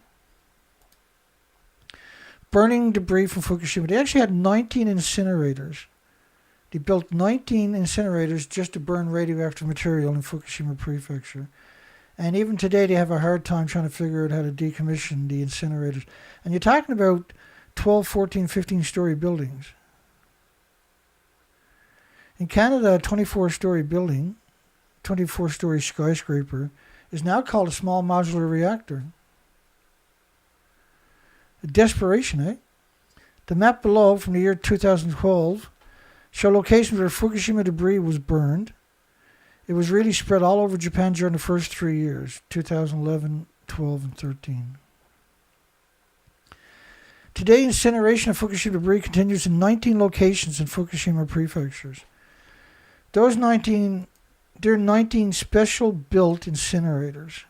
Burning debris from Fukushima. They actually had 19 incinerators. They built 19 incinerators just to burn radioactive material in Fukushima Prefecture. And even today they have a hard time trying to figure out how to decommission the incinerators. And you're talking about 12, 14, 15-story buildings. In Canada, a 24-story building, 24-story skyscraper, is now called a small modular reactor. A desperation, eh? The map below from the year 2012 show locations where Fukushima debris was burned. It was really spread all over Japan during the first 3 years, 2011, 12, and 13. Today, incineration of Fukushima debris continues in 19 locations in Fukushima prefectures. They're 19 special-built incinerators.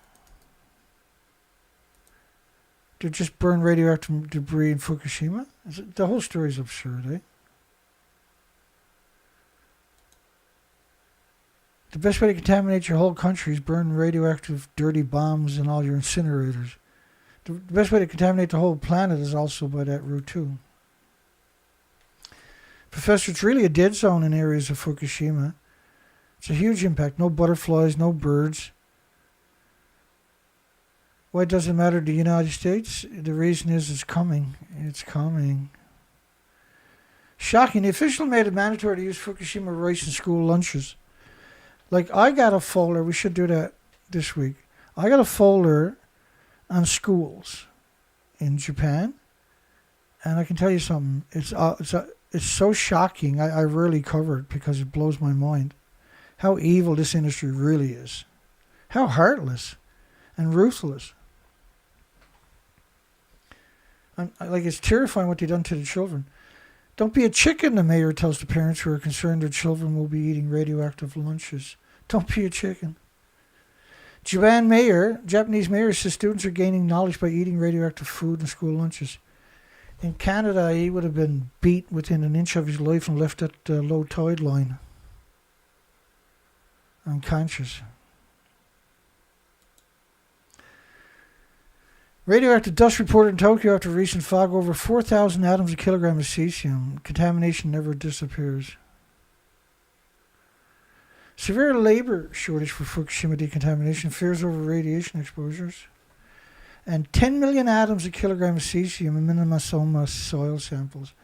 To just burn radioactive debris in Fukushima? The whole story is absurd, eh? The best way to contaminate your whole country is burn radioactive dirty bombs in all your incinerators. The best way to contaminate the whole planet is also by that route too. Professor, it's really a dead zone in areas of Fukushima. It's a huge impact. No butterflies, no birds. Why does it matter to the United States? The reason is it's coming. It's coming. Shocking. The official made it mandatory to use Fukushima rice in school lunches. Like, I got a folder. We should do that this week. I got a folder on schools in Japan. And I can tell you something. It's so shocking. I rarely cover it because it blows my mind. How evil this industry really is. How heartless and ruthless. Like, it's terrifying what they've done to the children. Don't be a chicken, the mayor tells the parents who are concerned their children will be eating radioactive lunches. Don't be a chicken. Japanese mayor says students are gaining knowledge by eating radioactive food in school lunches. In Canada, he would have been beat within an inch of his life and left at the low tide line. Unconscious. Radioactive dust reported in Tokyo after recent fog, over 4,000 atoms a kilogram of cesium. Contamination never disappears. Severe labor shortage for Fukushima decontamination, fears over radiation exposures. And 10 million atoms a kilogram of cesium in Minnesota soil samples.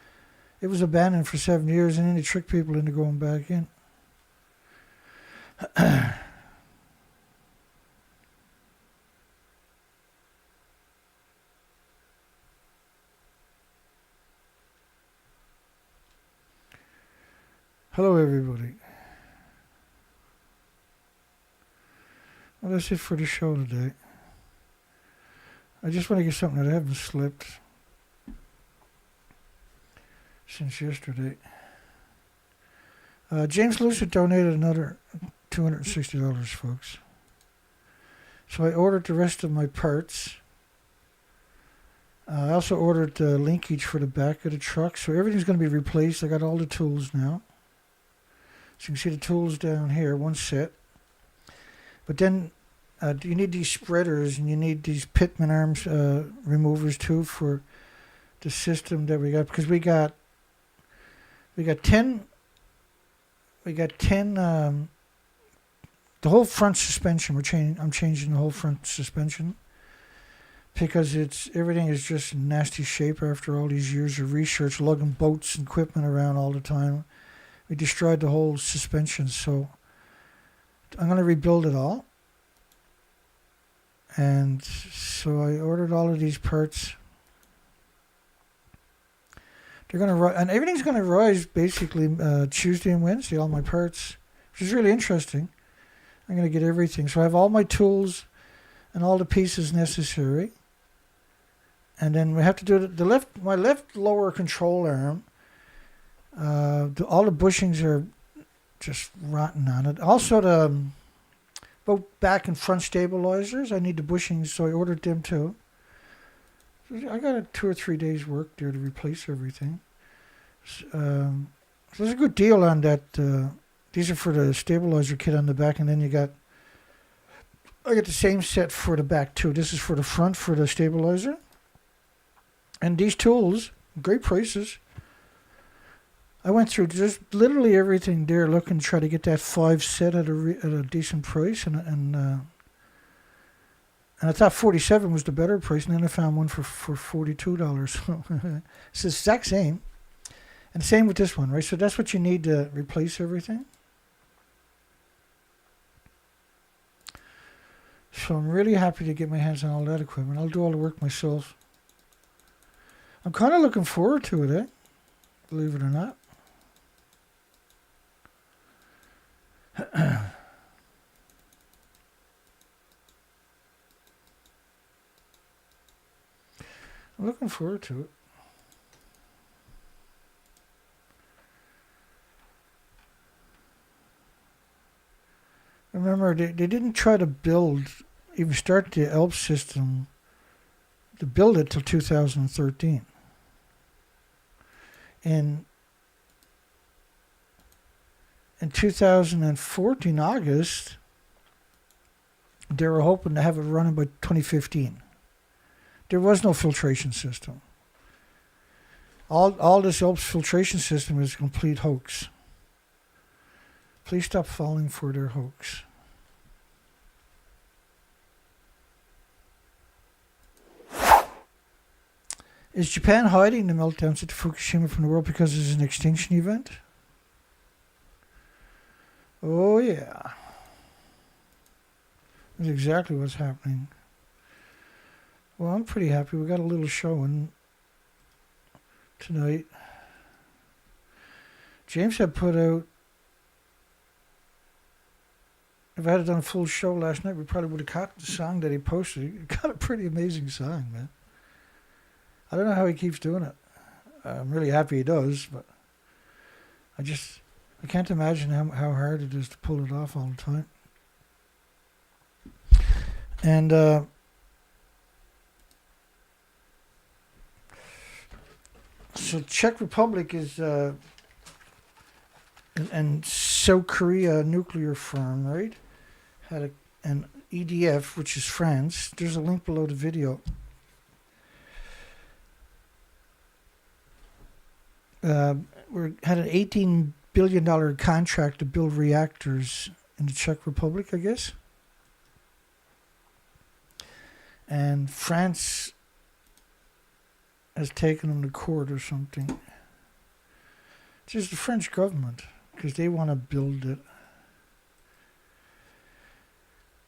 It was abandoned for 7 years and then they tricked people into going back in. Hello, everybody. Well, that's it for the show today. I just want to get something that I haven't slipped since yesterday. James Lucid donated another $260, folks. So I ordered the rest of my parts. I also ordered the linkage for the back of the truck. So everything's going to be replaced. I got all the tools now. So you can see the tools down here, one set. But then you need these spreaders and you need these Pitman arms removers too for the system that we got, because we got 10 the whole front suspension. I'm changing the whole front suspension because everything is just in nasty shape after all these years of research, lugging boats and equipment around all the time. We destroyed the whole suspension, so I'm going to rebuild it all. And so I ordered all of these parts. They're going to and everything's going to rise basically Tuesday and Wednesday, all my parts, which is really interesting. I'm going to get everything. So I have all my tools and all the pieces necessary. And then we have to do my left lower control arm. All the bushings are just rotten on it. Also, both back and front stabilizers, I need the bushings, so I ordered them too. So I got 2 or 3 days work there to replace everything. So there's a good deal on that. These are for the stabilizer kit on the back, and then I got the same set for the back too. This is for the front for the stabilizer. And these tools, great prices. I went through just literally everything there, looking to try to get that 5 set at a decent price, and I thought 47 was the better price, and then I found one for $42. It's the exact same, and same with this one, right? So that's what you need to replace everything. So I'm really happy to get my hands on all that equipment. I'll do all the work myself. I'm kind of looking forward to it, eh? Believe it or not. I'm looking forward to it. Remember, they didn't try to even start the ELP system, to build it till 2013. In 2014, August, they were hoping to have it running by 2015. There was no filtration system. All this ELP's filtration system is a complete hoax. Please stop falling for their hoax. Is Japan hiding the meltdowns at Fukushima from the world because it's an extinction event? Oh yeah. That's exactly what's happening. Well, I'm pretty happy. We got a little showing tonight. James had put out, if I had done a full show last night, we probably would have caught the song that he posted. He got a pretty amazing song, man. I don't know how he keeps doing it. I'm really happy he does, but I can't imagine how hard it is to pull it off all the time. And so Czech Republic is and South Korea nuclear firm, right? Had an EDF, which is France. There's a link below the video. We had an $18 billion contract to build reactors in the Czech Republic, I guess. And France has taken them to court or something. It's just the French government, because they want to build it.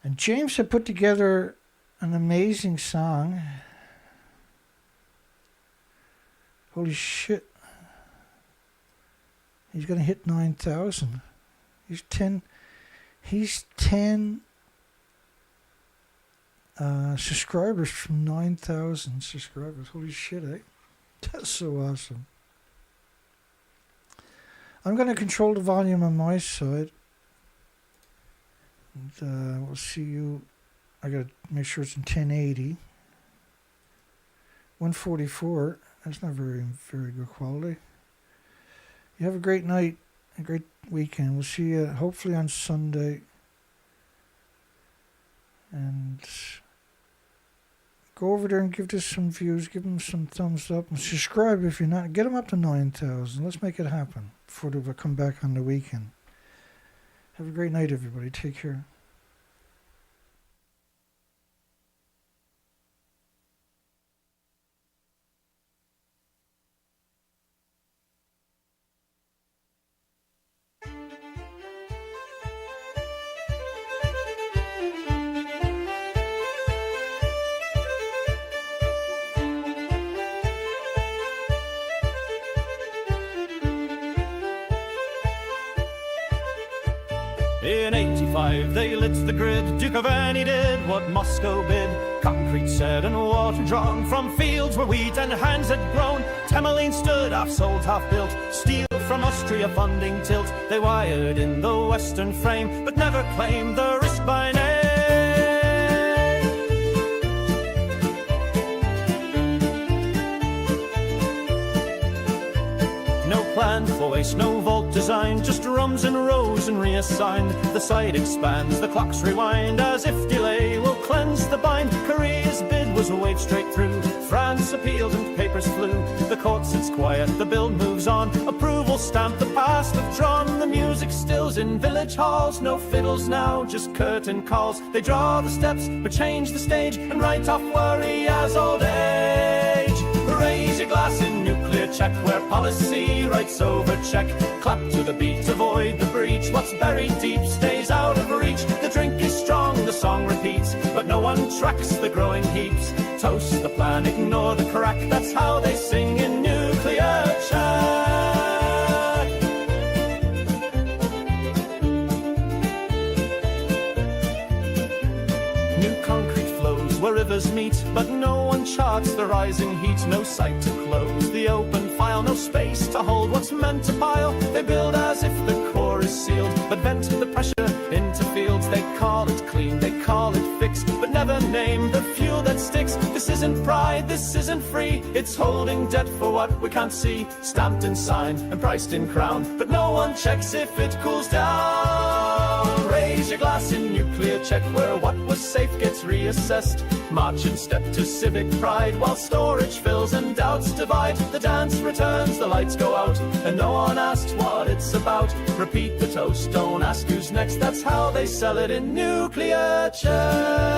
And James had put together an amazing song. Holy shit. He's going to hit 9,000. He's 10 subscribers from 9,000 subscribers. Holy shit, eh? That's so awesome. I'm going to control the volume on my side. And, we'll see you. I got to make sure it's in 1080. 144. That's not very good quality. You have a great night, a great weekend. We'll see you hopefully on Sunday. And go over there and give this some views. Give them some thumbs up. And subscribe if you're not. Get them up to 9,000. Let's make it happen before they come back on the weekend. Have a great night, everybody. Take care. In 85 they lit the grid, Duke of Any did what Moscow bid. Concrete set and water drawn from fields where wheat and hands had grown. Temeline stood half sold, half built, steel from Austria funding tilt. They wired in the western frame, but never claimed the risk by name. Planned for waste, no vault design, just rooms in rows and reassigned. The site expands, the clocks rewind, as if delay will cleanse the bind. Korea's bid was waved straight through, France appealed and papers flew. The court sits quiet, the bill moves on, approval stamp, the past withdrawn. The music stills in village halls, no fiddles now, just curtain calls. They draw the steps, but change the stage, and write off worry as old age. Raise your glass in nuclear check, where policy writes over check. Clap to the beat, avoid the breach. What's buried deep stays out of reach. The drink is strong, the song repeats, but no one tracks the growing heaps. Toast the plan, ignore the crack, that's how they sing in nuclear chat. New concrete flows where rivers meet, but no one charts the rising heat. No sight to close the open file, no space to hold what's meant to pile. They build as if the core is sealed, but vent the pressure into fields. They call it clean, they call it fixed, but never name the fuel that sticks. This isn't pride, this isn't free. It's holding debt for what we can't see. Stamped and signed and priced in crown, but no one checks if it cools down. Raise your glass in nuclear check, where what was safe gets reassessed. March in step to civic pride, while storage fills and doubts divide. The dance returns, the lights go out, and no one asks what it's about. Repeat the toast, don't ask who's next, that's how they sell it in nuclear check.